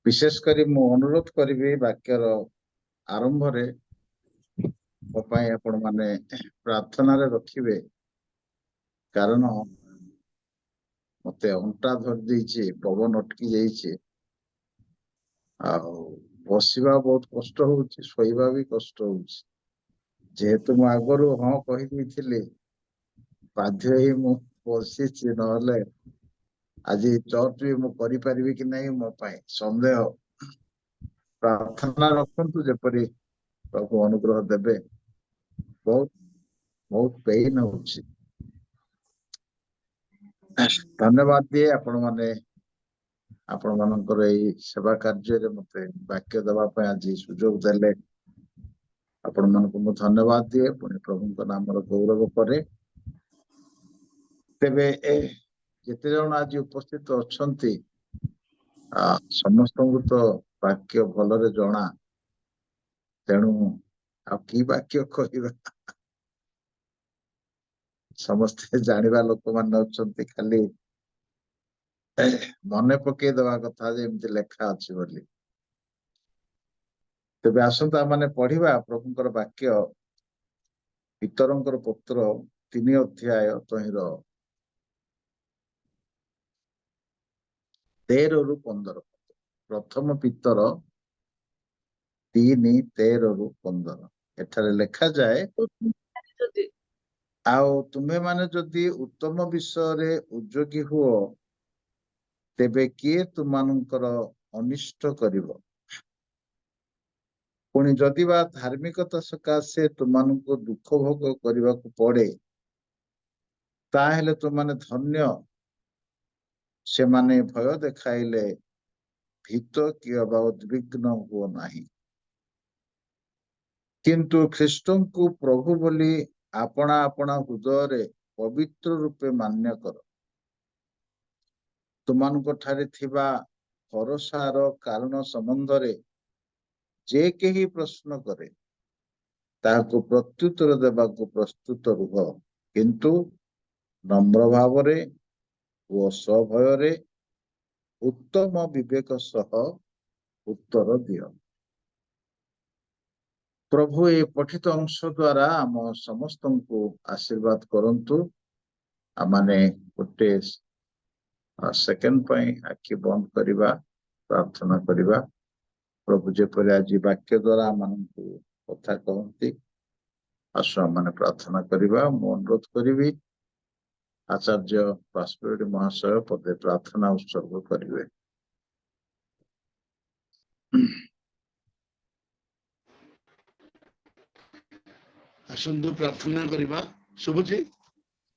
[SPEAKER 4] ବିଶେଷ କରି ମୁଁ ଅନୁରୋଧ କରିବି ବାକ୍ୟର ଆରମ୍ଭରେ ମୋ ପାଇଁ ଆପଣ ମାନେ ପ୍ରାର୍ଥନାରେ ରଖିବେ, କାରଣ ମତେ ଅଣ୍ଟା ଧରି ଦେଇଛି, ପବନ ଅଟକି ଯାଇଛି, ଆଉ ବସିବା ବହୁତ କଷ୍ଟ ହଉଛି, ଶୋଇବା ବି କଷ୍ଟ ହଉଛି। ଯେହେତୁ ମୁଁ ଆଗରୁ ହଁ କହିଦେଇଥିଲି, ବାଧ୍ୟ ହେଇ ମୁଁ ବସିଛି, ନହେଲେ ଆଜି ଚର୍ଚ୍ଚ ବି ମୁଁ କରିପାରିବି କି ନାହିଁ ମୋ ପାଇଁ ସନ୍ଦେହ। ପ୍ରାର୍ଥନା ରଖନ୍ତୁ ଯେପରି ପ୍ରଭୁ ଅନୁଗ୍ରହ ଦେବେ। ବହୁତ ବହୁତ ପେନ୍ ହଉଛି। ଧନ୍ୟବାଦ ଦିଏ ଆପଣ ମାନଙ୍କର ଏଇ ସେବା କାର୍ଯ୍ୟରେ ମତେ ବାକ୍ୟ ଦେବା ପାଇଁ ଆଜି ସୁଯୋଗ ଦେଲେ। ଆପଣ ମାନଙ୍କୁ ମୁଁ ଧନ୍ୟବାଦ ଦିଏ, ପୁଣି ପ୍ରଭୁଙ୍କ ନାମର ଗୌରବ କରେ। ତେବେ ଯେତେ ଜଣ ଆଜି ଉପସ୍ଥିତ ଅଛନ୍ତି ସମସ୍ତଙ୍କୁ ତ ବାକ୍ୟ ଭଲରେ ଜଣା, ତେଣୁ ଆଉ କି ବାକ୍ୟ କହିବା। ସମସ୍ତେ ଜାଣିବା ଲୋକମାନେ ଅଛନ୍ତି, ଖାଲି ମନେ ପକେଇ ଦେବା କଥା ଯେ ଏମିତି ଲେଖା ଅଛି ବୋଲି। ତେବେ ଆସନ୍ତୁ ଆମେ ପଢିବା ପ୍ରଭୁଙ୍କର ବାକ୍ୟ, ପିତରଙ୍କର ପତ୍ର 3 ଅଧ୍ୟାୟ ତହିଁର 13ରୁ 15। ପ୍ରଥମ ପିତର 3:13ରୁ 15। ଏଠାରେ ଲେଖାଯାଏ, ଆଉ ତୁମେମାନେ ଯଦି ଉତ୍ତମ ବିଷୟରେ ଉଦ୍ଯୋଗୀ ହୁଅ, ତେବେ କିଏ ତୁମମାନଙ୍କର ଅନିଷ୍ଟ କରିବ? ପୁଣି ଯଦି ବା ଧାର୍ମିକତା ସକାଶେ ତୁମମାନଙ୍କୁ ଦୁଃଖ ଭୋଗ କରିବାକୁ ପଡେ, ତାହେଲେ ତୁମମାନେ ଧନ୍ୟ। ସେମାନେ ଭୟ ଦେଖାଇଲେ ଭୀତ କି ଅବା ଉଦ୍ବିଗ୍ନ ହୁଅ ନାହିଁ, କିନ୍ତୁ ଖ୍ରୀଷ୍ଟଙ୍କୁ ପ୍ରଭୁ ବୋଲି ଆପଣା ଆପଣା ହୃଦୟରେ ପବିତ୍ର ରୂପେ ମାନ୍ୟ କର। ତୁମାନଙ୍କ ଠାରେ ଥିବା ଭରସାର କାରଣ ସମ୍ବନ୍ଧରେ ଯେ କେହି ପ୍ରଶ୍ନ କରେ, ତାହାକୁ ପ୍ରତ୍ୟୁତ୍ତର ଦେବାକୁ ପ୍ରସ୍ତୁତ ରୁହ, କିନ୍ତୁ ନମ୍ର ଭାବରେ ଓ ସଭୟରେ ଉତ୍ତମ ବିବେକ ସହ ଉତ୍ତର ଦିଅ। ପ୍ରଭୁ ଏ ପଠିତ ଅଂଶ ଦ୍ୱାରା ଆମ ସମସ୍ତଙ୍କୁ ଆଶୀର୍ବାଦ କରନ୍ତୁ। ଆମେ ଗୋଟେ ସେକେଣ୍ଡ ପାଇଁ ଆଖି ବନ୍ଦ କରିବା, ପ୍ରାର୍ଥନା କରିବା। ପ୍ରଭୁ ଯେପରି ଆଜି ବାକ୍ୟ ଦ୍ୱାରା ଆମମାନଙ୍କୁ କଥା କହନ୍ତି, ଆସୁ ଆମେ ପ୍ରାର୍ଥନା କରିବା। ମୁଁ ଅନୁରୋଧ କରିବି ଆଚାର୍ଯ୍ୟ ବାଷ୍ପୀୟ ମହାଶୟ ପଦେ ପ୍ରାର୍ଥନା ଉତ୍ସର୍ଗ କରିବେ।
[SPEAKER 5] ଆସନ୍ତୁ ପ୍ରାର୍ଥନା କରିବା। ଶୁଭୁଛି?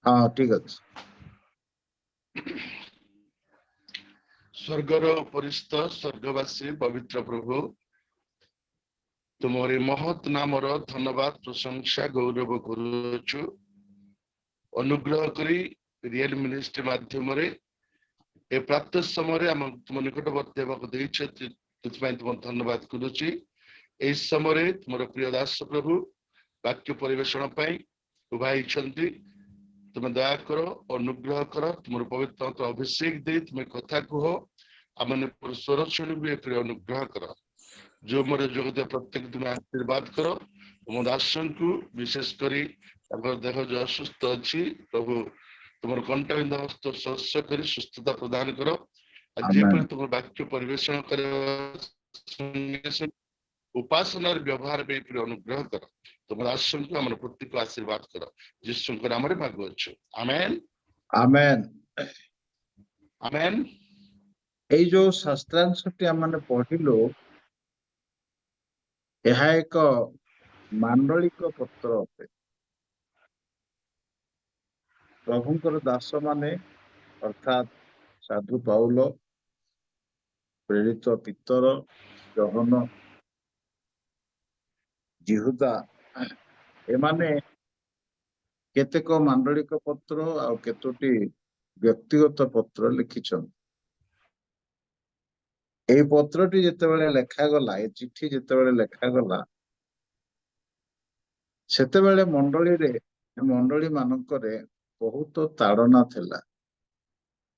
[SPEAKER 4] ହଁ, ଠିକ ଅଛି।
[SPEAKER 5] ସ୍ୱର୍ଗର ପରିସ୍ଥ ସ୍ୱର୍ଗବାସୀ ପବିତ୍ର ପ୍ରଭୁ, ତୁମରି ମହତ୍ ନାମର ଧନ୍ୟବାଦ ପ୍ରଶଂସା ଗୌରବ କରୁଛୁ। ଅନୁଗ୍ରହ କରି ରିଏଲ ମିନିଷ୍ଟ୍ରି ମାଧ୍ୟମରେ ଏ ପ୍ରାପ୍ତ ସମୟରେ ଆମ ତୁମ ନିକଟବର୍ତ୍ତୀ ହେବାକୁ ଦେଇଛ, ସେଥିପାଇଁ ତୁମ ଧନ୍ୟବାଦ କରୁଛି। ଏହି ସମୟରେ ତୁମର ପ୍ରିୟ ଦାସ ପ୍ରଭୁ ବାକ୍ୟ ପରିବେଷଣ ପାଇଁ ଉଭା ହେଇଛନ୍ତି। ତୁମେ ଦୟା କର, ଅନୁଗ୍ରହ କର, ତୁମର ପବିତ୍ର ଅଭିଷେକ ଦେଇ ତୁମେ କଥା କୁହ। ଆମେ ସ୍ୱର ଶୁଣିବୁ, ଏ ପ୍ରିୟ ଅନୁଗ୍ରହ କର। ଯୋଉ ମୋର ଯୋଗଦେବା ପ୍ରତ୍ୟେକ ତୁମେ ଆଶୀର୍ବାଦ କର। ତୁମ ଦାସଙ୍କୁ ବିଶେଷ କରି ତାଙ୍କର ଦେହ ଯୋଉ ଅସୁସ୍ଥ ଅଛି, ପ୍ରଭୁ ତୁମର କଣ୍ଟାବିନ୍ଧ ହସ୍ତ ସ୍ପର୍ଶ କରି ସୁସ୍ଥତା ପ୍ରଦାନ କର। ଯେପରି ତୁମର ବାକ୍ୟ ପରିବେଷଣ କରିବା ଉପାସନାର ବ୍ୟବହାର ପାଇଁ ପ୍ରିୟ ଅନୁଗ୍ରହ କର। ତୁମ ଦାସଙ୍କୁ ଆମର ପ୍ରତ୍ୟେକ ଆଶୀର୍ବାଦ କର। ଯୀଶୁଙ୍କ ନାମରେ ମାଗୁଅଛୁ, ଆମେନ୍
[SPEAKER 4] ଆମେନ୍।
[SPEAKER 5] ଆମେନ୍।
[SPEAKER 4] ଏଇ ଯୋଉ ଶାସ୍ତ୍ରାଂଶଟି ଆମେ ପଢିଲୁ, ଏହା ଏକ ମାଣ୍ଡଳିକ ପତ୍ର ଅଟେ। ପ୍ରଭୁଙ୍କର ଦାସ ମାନେ ଅର୍ଥାତ୍ ସାଧୁ ପାଉଲ, ପ୍ରେରିତ ପିତର, ଜହନ, ଜିହୁଦା, ଏମାନେ କେତେକ ମାଣ୍ଡଳିକ ପତ୍ର ଆଉ କେତୋଟି ବ୍ୟକ୍ତିଗତ ପତ୍ର ଲେଖିଛନ୍ତି। ଏଇ ପତ୍ରଟି ଯେତେବେଳେ ଲେଖାଗଲା, ଏ ଚିଠି ଯେତେବେଳେ ଲେଖାଗଲା, ସେତେବେଳେ ମଣ୍ଡଳୀ ମାନଙ୍କରେ ବହୁତ ତାଡନା ଥିଲା।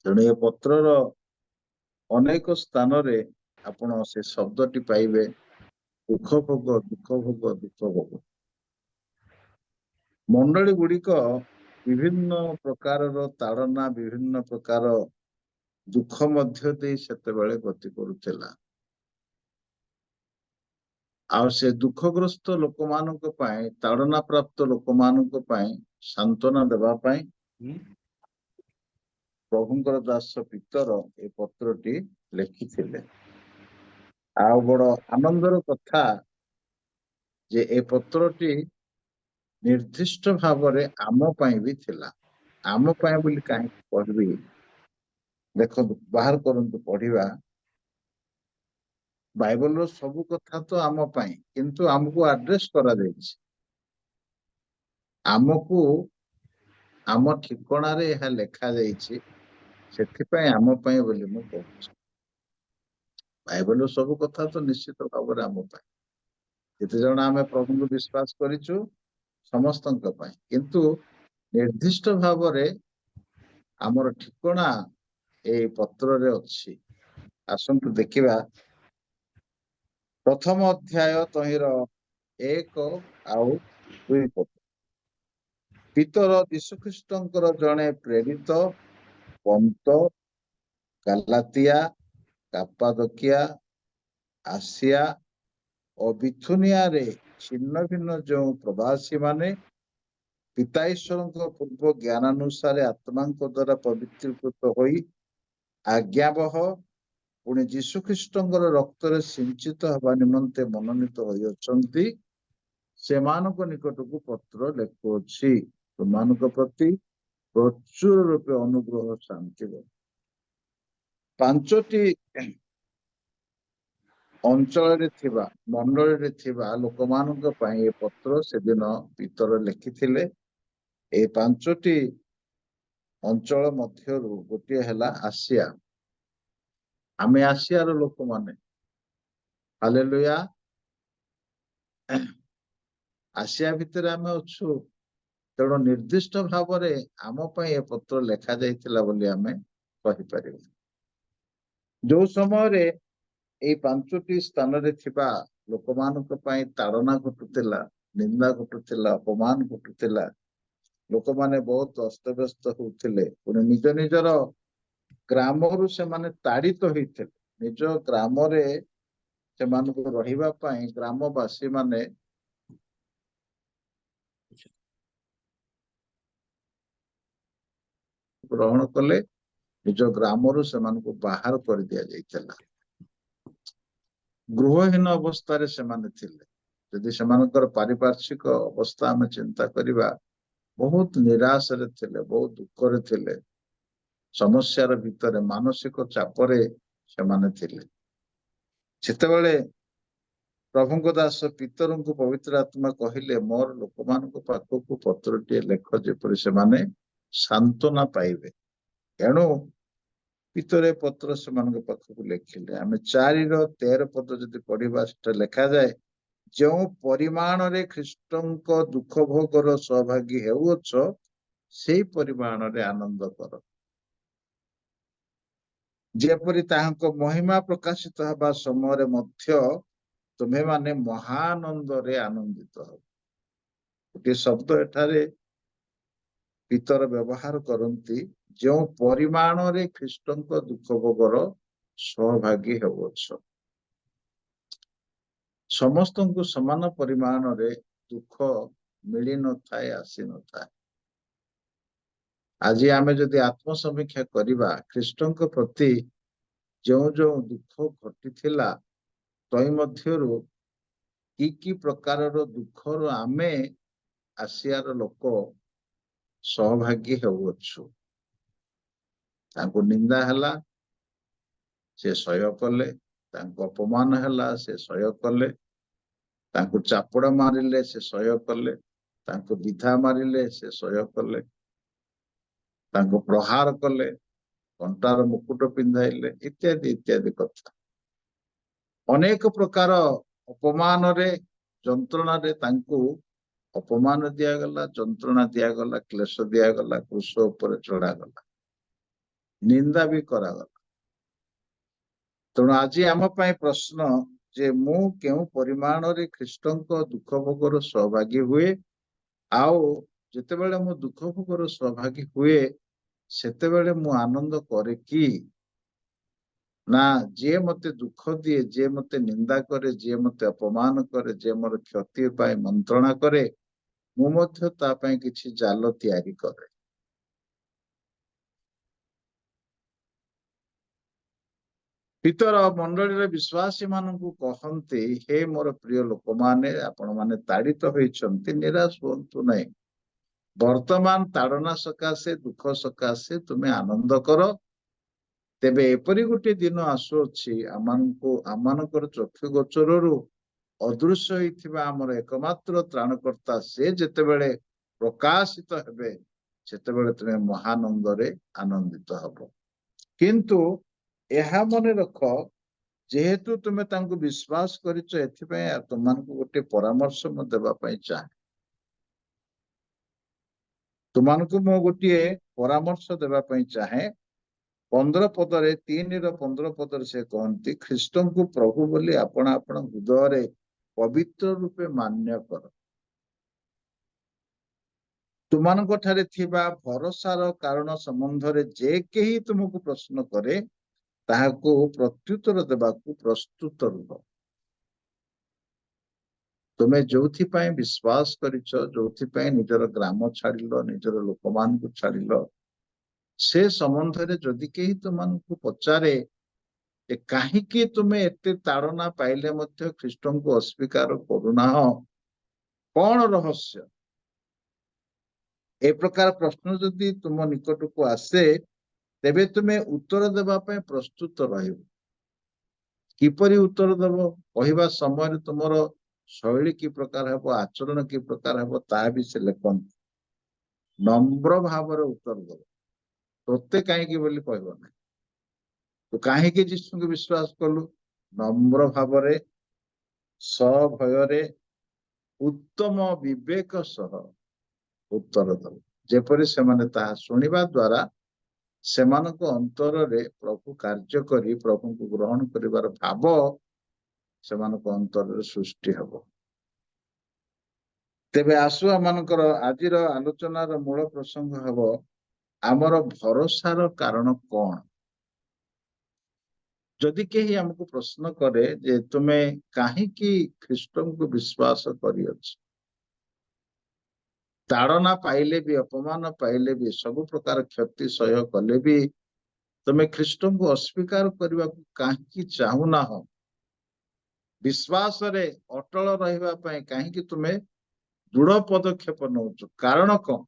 [SPEAKER 4] ତେଣୁ ଏ ପତ୍ରର ଅନେକ ସ୍ଥାନରେ ଆପଣ ସେ ଶବ୍ଦଟି ପାଇବେ, ଦୁଃଖ ଭୋଗ, ଦୁଃଖ ଭୋଗ, ଦୁଃଖ ଭୋଗ। ମଣ୍ଡଳୀ ଗୁଡିକ ବିଭିନ୍ନ ପ୍ରକାରର ତାଡନା, ବିଭିନ୍ନ ପ୍ରକାର ଦୁଃଖ ମଧ୍ୟ ଦେଇ ସେତେବେଳେ ଗତି କରୁଥିଲା। ଆଉ ସେ ଦୁଃଖଗ୍ରସ୍ତ ଲୋକମାନଙ୍କ ପାଇଁ, ତାଡନା ପ୍ରାପ୍ତ ଲୋକମାନଙ୍କ ପାଇଁ ସାନ୍ତ୍ୱନା ଦେବା ପାଇଁ ପ୍ରଭୁଙ୍କର ଦାସ ପିତର ଏ ପତ୍ରଟି ଲେଖିଥିଲେ। ଆଉ ବଡ ଆନନ୍ଦର କଥା ଯେ ଏ ପତ୍ରଟି ନିର୍ଦ୍ଦିଷ୍ଟ ଭାବରେ ଆମ ପାଇଁ ବି ଥିଲା। ଆମ ପାଇଁ ବୋଲି କାହିଁକି କହିବି, ଦେଖନ୍ତୁ ବାହାର କରନ୍ତୁ ପଢିବା। ବାଇବଲର ସବୁ କଥା ତ ଆମ ପାଇଁ, କିନ୍ତୁ ଆମକୁ ଆଡ୍ରେସ କରାଯାଇଛି। ଆମକୁ ଆମ ଠିକଣାରେ ଏହା ଲେଖାଯାଇଛି, ସେଥିପାଇଁ ଆମ ପାଇଁ ବୋଲି ମୁଁ କହୁଛି। ବାଇବଲର ସବୁ କଥା ତ ନିଶ୍ଚିତ ଭାବରେ ଆମ ପାଇଁ। ଯେତେ ଜଣ ଆମେ ପ୍ରଭୁଙ୍କୁ ବିଶ୍ୱାସ କରିଛୁ ସମସ୍ତଙ୍କ ପାଇଁ, କିନ୍ତୁ ନିର୍ଦ୍ଦିଷ୍ଟ ଭାବରେ ଆମର ଠିକଣା ଏଇ ପତ୍ରରେ ଅଛି। ଆସନ୍ତୁ ଦେଖିବା ପ୍ରଥମ ଅଧ୍ୟାୟ ତହିଁର 1 ଆଉ 2 ପଦ। ପିତର ଯୀଶୁଖ୍ରୀଷ୍ଟଙ୍କର ଜଣେ ପ୍ରେରିତ ପନ୍ତ, ଗାଲାତିଆ, କାପାଦୋକିଆ, ଆସିଆ ଓ ବିଥୁନିଆରେ ଛିନ୍ନ ଭିନ୍ନ ଯେଉଁ ପ୍ରବାସୀ ମାନେ ପିତା ଈଶ୍ୱରଙ୍କ ପୂର୍ବ ଜ୍ଞାନାନୁସାରେ ଆତ୍ମାଙ୍କ ଦ୍ୱାରା ପବିତ୍ରୀକୃତ ହୋଇ ଆଜ୍ଞାବହ ପୁଣି ଯୀଶୁଖ୍ରୀଷ୍ଟଙ୍କର ରକ୍ତରେ ସିଞ୍ଚିତ ହେବା ନିମନ୍ତେ ମନୋନୀତ ହୋଇଅଛନ୍ତି, ସେମାନଙ୍କ ନିକଟକୁ ପତ୍ର ଲେଖୁଅଛି। ସେମାନଙ୍କ ପ୍ରତି ପ୍ରଚୁର ରୂପେ ଅନୁଗ୍ରହ ଶାନ୍ତି। 5ଟି ଅଞ୍ଚଳରେ ଥିବା ମଣ୍ଡଳୀରେ ଥିବା ଲୋକମାନଙ୍କ ପାଇଁ ଏ ପତ୍ର ସେଦିନ ପିତର ଲେଖିଥିଲେ। এই 5ଟି ଅଞ୍ଚଳ ମଧ୍ୟରୁ ଗୋଟିଏ ହେଲା ଆସିଆ। ଆମେ ଆସିଆର ଲୋକମାନେ, ହାଲେଲୁୟା। ଆସିଆ ଭିତରେ ଆମେ ଅଛୁ, ତେଣୁ ନିର୍ଦ୍ଦିଷ୍ଟ ଭାବରେ ଆମ ପାଇଁ ଏ ପତ୍ର ଲେଖା ଯାଇଥିଲା ବୋଲି ଆମେ କହିପାରିବା। ଯୋଉ ସମୟରେ ଏଇ 5ଟି ସ୍ଥାନରେ ଥିବା ଲୋକମାନଙ୍କ ପାଇଁ ତାଡ଼ନା ଘଟୁଥିଲା, ନିନ୍ଦା ଘଟୁଥିଲା, ଅପମାନ ଘଟୁଥିଲା, ଲୋକମାନେ ବହୁତ ଅସ୍ତବ୍ୟସ୍ତ ହଉଥିଲେ, ପୁଣି ନିଜ ନିଜର ଗ୍ରାମରୁ ସେମାନେ ତାଡ଼ିତ ହେଇଥିଲେ। ନିଜ ଗ୍ରାମରେ ସେମାନଙ୍କୁ ରହିବା ପାଇଁ ଗ୍ରାମବାସୀ ମାନେ ଗ୍ରହଣ କଲେ, ନିଜ ଗ୍ରାମରୁ ସେମାନଙ୍କୁ ବାହାର କରିଦିଆଯାଇଥିଲା। ଗୃହହୀନ ଅବସ୍ଥାରେ ସେମାନେ ଥିଲେ। ଯଦି ସେମାନଙ୍କର ପାରିପାର୍ଶ୍ବିକ ଅବସ୍ଥା ଆମେ ଚିନ୍ତା କରିବା, ବହୁତ ନିରାଶରେ ଥିଲେ, ବହୁତ ଦୁଃଖରେ ଥିଲେ, ସମସ୍ୟାର ଭିତରେ ମାନସିକ ଚାପରେ ସେମାନେ ଥିଲେ। ସେତେବେଳେ ପ୍ରଭୁଙ୍କ ଦାସ ପିତରଙ୍କୁ ପବିତ୍ର ଆତ୍ମା କହିଲେ, ମୋର ଲୋକମାନଙ୍କ ପାଖକୁ ପତ୍ରଟିଏ ଲେଖ, ଯେପରି ସେମାନେ ସାନ୍ତ୍ୱନା ପାଇବେ। ଏଣୁ ପିତର ଏ ପତ୍ର ସେମାନଙ୍କ ପାଖକୁ ଲେଖିଲେ। ଆମେ 4:13 ପଦ ଯଦି ପଢିବା, ସେଟା ଲେଖାଯାଏ, ଯେଉଁ ପରିମାଣରେ ଖ୍ରୀଷ୍ଟଙ୍କ ଦୁଃଖ ଭୋଗର ସହଭାଗୀ ହେଉଅଛ, ସେଇ ପରିମାଣରେ ଆନନ୍ଦ କର, ଯେପରି ତାହାଙ୍କ ମହିମା ପ୍ରକାଶିତ ହେବା ସମୟରେ ମଧ୍ୟ ତୁମେମାନେ ମହାନନ୍ଦରେ ଆନନ୍ଦିତ ହବ। ଗୋଟିଏ ଶବ୍ଦ ଏଠାରେ ପିତର ବ୍ୟବହାର କରନ୍ତି, ଯେଉଁ ପରିମାଣରେ ଖ୍ରୀଷ୍ଟଙ୍କ ଦୁଃଖ ଭୋଗର ସହଭାଗୀ ହେଉଅଛ। ସମସ୍ତଙ୍କୁ ସମାନ ପରିମାଣରେ ଦୁଃଖ ମିଳିନଥାଏ, ଆସିନଥାଏ। ଆଜି ଆମେ ଯଦି ଆତ୍ମସମୀକ୍ଷା କରିବା, ଖ୍ରୀଷ୍ଟଙ୍କ ପ୍ରତି ଯେଉଁ ଯେଉଁ ଦୁଃଖ ଘଟିଥିଲା, ତହିଁ ମଧ୍ୟରୁ କି ପ୍ରକାରର ଦୁଃଖର ଆମେ ଆସିଆର ଲୋକ ସହଭାଗୀ ହେଉଅଛୁ। ତାଙ୍କୁ ନିନ୍ଦା ହେଲା, ସେ ସହ୍ୟ କଲେ। ତାଙ୍କୁ ଅପମାନ ହେଲା, ସେ ସହ୍ୟ କଲେ। ତାଙ୍କୁ ଚାପଡ଼ା ମାରିଲେ, ସେ ସହ୍ୟ କଲେ। ତାଙ୍କୁ ବିଧା ମାରିଲେ, ସେ ସହ୍ୟ କଲେ। ତାଙ୍କୁ ପ୍ରହାର କଲେ, କଣ୍ଟାର ମୁକୁଟ ପିନ୍ଧାଇଲେ, ଇତ୍ୟାଦି ଇତ୍ୟାଦି କଥା। ଅନେକ ପ୍ରକାର ଅପମାନରେ, ଯନ୍ତ୍ରଣାରେ ତାଙ୍କୁ ଅପମାନ ଦିଆଗଲା, ଯନ୍ତ୍ରଣା ଦିଆଗଲା, କ୍ଲେଶ ଦିଆଗଲା, କ୍ରୁଶ ଉପରେ ଚଢାଗଲା, ନିନ୍ଦା ବି କରାଗଲା। ତେଣୁ ଆଜି ଆମ ପାଇଁ ପ୍ରଶ୍ନ ଯେ ମୁଁ କେଉଁ ପରିମାଣରେ ଖ୍ରୀଷ୍ଟଙ୍କ ଦୁଃଖ ଭୋଗର ସହଭାଗୀ ହୁଏ, ଆଉ ଯେତେବେଳେ ମୁଁ ଦୁଃଖ ଭୋଗର ସହଭାଗୀ ହୁଏ, ସେତେବେଳେ ମୁଁ ଆନନ୍ଦ କରେ କି ନା ଯିଏ ମତେ ଦୁଃଖ ଦିଏ, ଯିଏ ମତେ ନିନ୍ଦା କରେ, ଯିଏ ମତେ ଅପମାନ କରେ, ଯିଏ ମୋର କ୍ଷତି ପାଇଁ ମନ୍ତ୍ରଣା କରେ, ମୁଁ ମଧ୍ୟ ତା ପାଇଁ କିଛି ଜାଲ ତିଆରି କରେ। ପିତର ମଣ୍ଡଳୀର ବିଶ୍ୱାସୀ ମାନଙ୍କୁ କହନ୍ତି, ହେ ମୋର ପ୍ରିୟ ଲୋକମାନେ, ଆପଣ ମାନେ ତାଡ଼ିତ ହୋଇଛନ୍ତି, ନିରାଶ ହୁଅନ୍ତୁ ନାହିଁ। ବର୍ତ୍ତମାନ ତାଡ଼ନା ସକାଶେ ଦୁଃଖ ସକାଶେ ତୁମେ ଆନନ୍ଦ କର। ତେବେ ଏପରି ଗୋଟେ ଦିନ ଆସୁଅଛି ଆମମାନଙ୍କର ଚକ୍ଷୁ ଗୋଚରରୁ ଅଦୃଶ୍ୟ ହୋଇଥିବା ଆମର ଏକମାତ୍ର ତ୍ରାଣକର୍ତ୍ତା ସେ ଯେତେବେଳେ ପ୍ରକାଶିତ ହେବେ, ସେତେବେଳେ ତୁମେ ମହାନନ୍ଦରେ ଆନନ୍ଦିତ ହବ। କିନ୍ତୁ ଏହା ମନେ ରଖ, ଯେହେତୁ ତୁମେ ତାଙ୍କୁ ବିଶ୍ୱାସ କରିଛ, ଏଥିପାଇଁ ତୁମମାନଙ୍କୁ ଗୋଟେ ପରାମର୍ଶ ମୁଁ ଦେବା ପାଇଁ ଚାହେଁ। ତୁମମାନଙ୍କୁ ମୁଁ ଗୋଟିଏ ପରାମର୍ଶ ଦେବା ପାଇଁ ଚାହେଁ। 15 ପଦରେ 3:15 ପଦରେ ସେ କହନ୍ତି, ଖ୍ରୀଷ୍ଟଙ୍କୁ ପ୍ରଭୁ ବୋଲି ଆପଣ ଆପଣ ହୃଦୟରେ ପବିତ୍ର ରୂପେ ମାନ୍ୟ କର। ତୁମମାନଙ୍କ ଠାରେ ଥିବା ଭରସାର କାରଣ ସମ୍ବନ୍ଧରେ ଯେ କେହି ତୁମକୁ ପ୍ରଶ୍ନ କରେ, ତାହାକୁ ପ୍ରତ୍ୟୁତ୍ତର ଦେବାକୁ ପ୍ରସ୍ତୁତ ରୁହ। ତୁମେ ଯୋଉଥିପାଇଁ ବିଶ୍ୱାସ କରିଛ, ଯୋଉଥିପାଇଁ ନିଜର ଗ୍ରାମ ଛାଡ଼ିଲ, ନିଜର ଲୋକମାନଙ୍କୁ ଛାଡ଼ିଲ, ସେ ସମ୍ବନ୍ଧରେ ଯଦି କେହି ତୁମମାନଙ୍କୁ ପଚାରେ ଯେ କାହିଁକି ତୁମେ ଏତେ ତାଡ଼ନା ପାଇଲେ ମଧ୍ୟ ଖ୍ରୀଷ୍ଟଙ୍କୁ ଅସ୍ୱୀକାର କରୁନାହଁ, କଣ ରହସ୍ୟ? ଏ ପ୍ରକାର ପ୍ରଶ୍ନ ଯଦି ତୁମ ନିକଟକୁ ଆସେ, ତେବେ ତୁମେ ଉତ୍ତର ଦେବା ପାଇଁ ପ୍ରସ୍ତୁତ ରହିବ। କିପରି ଉତ୍ତର ଦେବ? କହିବା ସମୟରେ ତୁମର ଶୈଳୀ କି ପ୍ରକାର ହେବ, ଆଚରଣ କି ପ୍ରକାର ହେବ, ତାହା ବି ସେ ଲେଖନ୍ତି। ନମ୍ର ଭାବରେ ଉତ୍ତର ଦେବ। ତୋତେ କାହିଁକି ବୋଲି କହିବ ନାହିଁ। ତୁ କାହିଁକି ଯୀଶୁଙ୍କୁ ବିଶ୍ୱାସ କଲୁ? ନମ୍ର ଭାବରେ, ସଭୟରେ, ଉତ୍ତମ ବିବେକ ସହ ଉତ୍ତର ଦେବ, ଯେପରି ସେମାନେ ତାହା ଶୁଣିବା ଦ୍ୱାରା ସେମାନଙ୍କ ଅନ୍ତରରେ ପ୍ରଭୁ କାର୍ଯ୍ୟ କରି ପ୍ରଭୁଙ୍କୁ ଗ୍ରହଣ କରିବାର ଭାବ ସେମାନଙ୍କ ଅନ୍ତରରେ ସୃଷ୍ଟି ହେବ। ତେବେ ଆସୁ ଆମମାନଙ୍କର ଆଜିର ଆଲୋଚନାର ମୂଳ ପ୍ରସଙ୍ଗ ହେବ, ଆମର ଭରସାର କାରଣ କଣ? ଯଦି କେହି ଆମକୁ ପ୍ରଶ୍ନ କରେ ଯେ ତୁମେ କାହିଁକି ଖ୍ରୀଷ୍ଟଙ୍କୁ ବିଶ୍ୱାସ କରିଅଛ, ତାଡ଼ନା ପାଇଲେ ବି, ଅପମାନ ପାଇଲେ ବି, ସବୁ ପ୍ରକାର କ୍ଷତି ସହ୍ୟ କଲେ ବି ତୁମେ ଖ୍ରୀଷ୍ଟଙ୍କୁ ଅସ୍ୱୀକାର କରିବାକୁ କାହିଁକି ଚାହୁଁନାହଁ? ବିଶ୍ୱାସରେ ଅଟଳ ରହିବା ପାଇଁ କାହିଁକି ତୁମେ ଦୃଢ଼ ପଦକ୍ଷେପ ନେଉଛ? କାରଣ କଣ?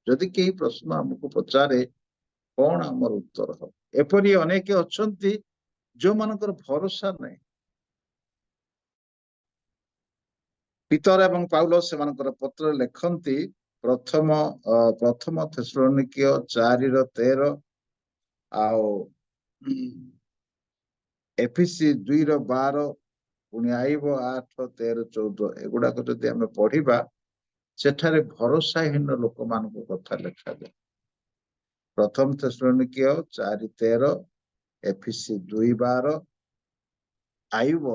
[SPEAKER 4] ଯଦି କେହି ପ୍ରଶ୍ନ ଆମକୁ ପଚାରେ, କଣ ଆମର ଉତ୍ତର ହେବ? ଏପରି ଅନେକ ଅଛନ୍ତି ଯୋଉମାନଙ୍କର ଭରସା ନାହିଁ। ପିତର ଏବଂ ପାଉଲୋସ ସେମାନଙ୍କର ପତ୍ରରେ ଲେଖନ୍ତି, ପ୍ରଥମ ଥେସଲୋନିକୀୟ 4:13 ଆଉ ଏଫେସୀ 2:12, ପୁଣି ଆଇବ 8:13-14, ଏଗୁଡାକ ଯଦି ଆମେ ପଢିବା, ସେଠାରେ ଭରସାହୀନ ଲୋକମାନଙ୍କ କଥା ଲେଖାଯାଏ। ପ୍ରଥମ ଥେସଲୋନିକୀୟ 4:13, ଏଫେସୀ 2:12, ଆଇବ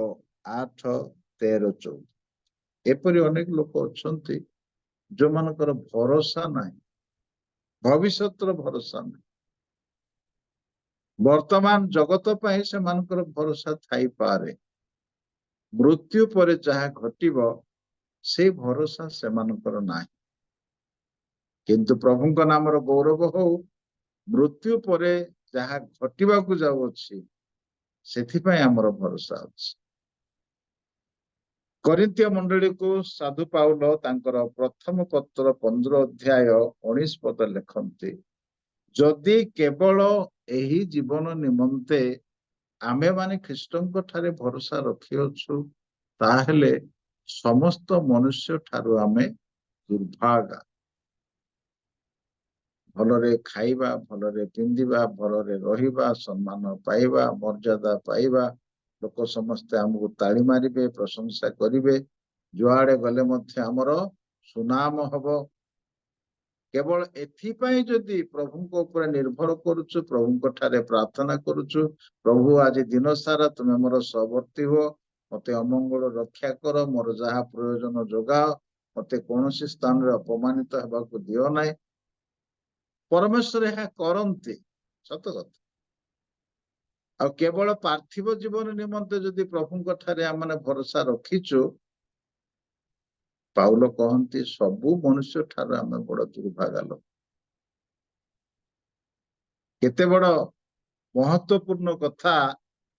[SPEAKER 4] 8:13-14। ଏପରି ଅନେକ ଲୋକ ଅଛନ୍ତି ଯୋଉମାନଙ୍କର ଭରସା ନାହିଁ, ଭବିଷ୍ୟତର ଭରସା ନାହିଁ। ବର୍ତ୍ତମାନ ଜଗତ ପାଇଁ ସେମାନଙ୍କର ଭରସା ଥାଇପାରେ, ମୃତ୍ୟୁ ପରେ ଯାହା ଘଟିବ ସେ ଭରସା ସେମାନଙ୍କର ନାହିଁ। କିନ୍ତୁ ପ୍ରଭୁଙ୍କ ନାମର ଗୌରବ ହଉ, ମୃତ୍ୟୁ ପରେ ଯାହା ଘଟିବାକୁ ଯାଉଅଛି ସେଥିପାଇଁ ଆମର ଭରସା ଅଛି। କରିନ୍ଥୀୟ ମଣ୍ଡଳୀକୁ ସାଧୁ ପାଉଲ ତାଙ୍କର ପ୍ରଥମ ପତ୍ର 15:19 ପଦ ଲେଖନ୍ତି, ଯଦି କେବଳ ଏହି ଜୀବନ ନିମନ୍ତେ ଆମେମାନେ ଖ୍ରୀଷ୍ଟଙ୍କ ଠାରେ ଭରସା ରଖିଅଛୁ, ତାହେଲେ ସମସ୍ତ ମନୁଷ୍ୟ ଠାରୁ ଆମେ ଦୁର୍ଭାଗା। ଭଲରେ ଖାଇବା, ଭଲରେ ପିନ୍ଧିବା, ଭଲରେ ରହିବା, ସମ୍ମାନ ପାଇବା, ମର୍ଯ୍ୟାଦା ପାଇବା, ଲୋକ ସମସ୍ତେ ଆମକୁ ତାଳି ମାରିବେ, ପ୍ରଶଂସା କରିବେ, ଯୁଆଡେ ଗଲେ ମଧ୍ୟ ଆମର ସୁନାମ ହବ। କେବଳ ଏଥିପାଇଁ ଯଦି ପ୍ରଭୁଙ୍କ ଉପରେ ନିର୍ଭର କରୁଛୁ, ପ୍ରଭୁଙ୍କ ଠାରେ ପ୍ରାର୍ଥନା କରୁଛୁ, ପ୍ରଭୁ ଆଜି ଦିନ ସାରା ତୁମେ ମୋର ସହବର୍ତ୍ତୀ ହୁଅ, ମତେ ଅମଙ୍ଗଳ ରକ୍ଷା କର, ମୋର ଯାହା ପ୍ରୟୋଜନ ଯୋଗାଅ, ମତେ କୌଣସି ସ୍ଥାନରେ ଅପମାନିତ ହେବାକୁ ଦିଅ ନାହିଁ, ପରମେଶ୍ୱର ଏହା କରନ୍ତି, ସତ କଥା। ଆଉ କେବଳ ପାର୍ଥିବ ଜୀବନ ନିମନ୍ତେ ଯଦି ପ୍ରଭୁଙ୍କ ଠାରେ ଆମେ ଭରସା ରଖିଛୁ, ପାଉଲ କହନ୍ତି ସବୁ ମନୁଷ୍ୟ ଠାରୁ ଆମେ ବଡ ଦୁର୍ଭାଗା ଲୋକ। କେତେ ବଡ ମହତ୍ୱପୂର୍ଣ୍ଣ କଥା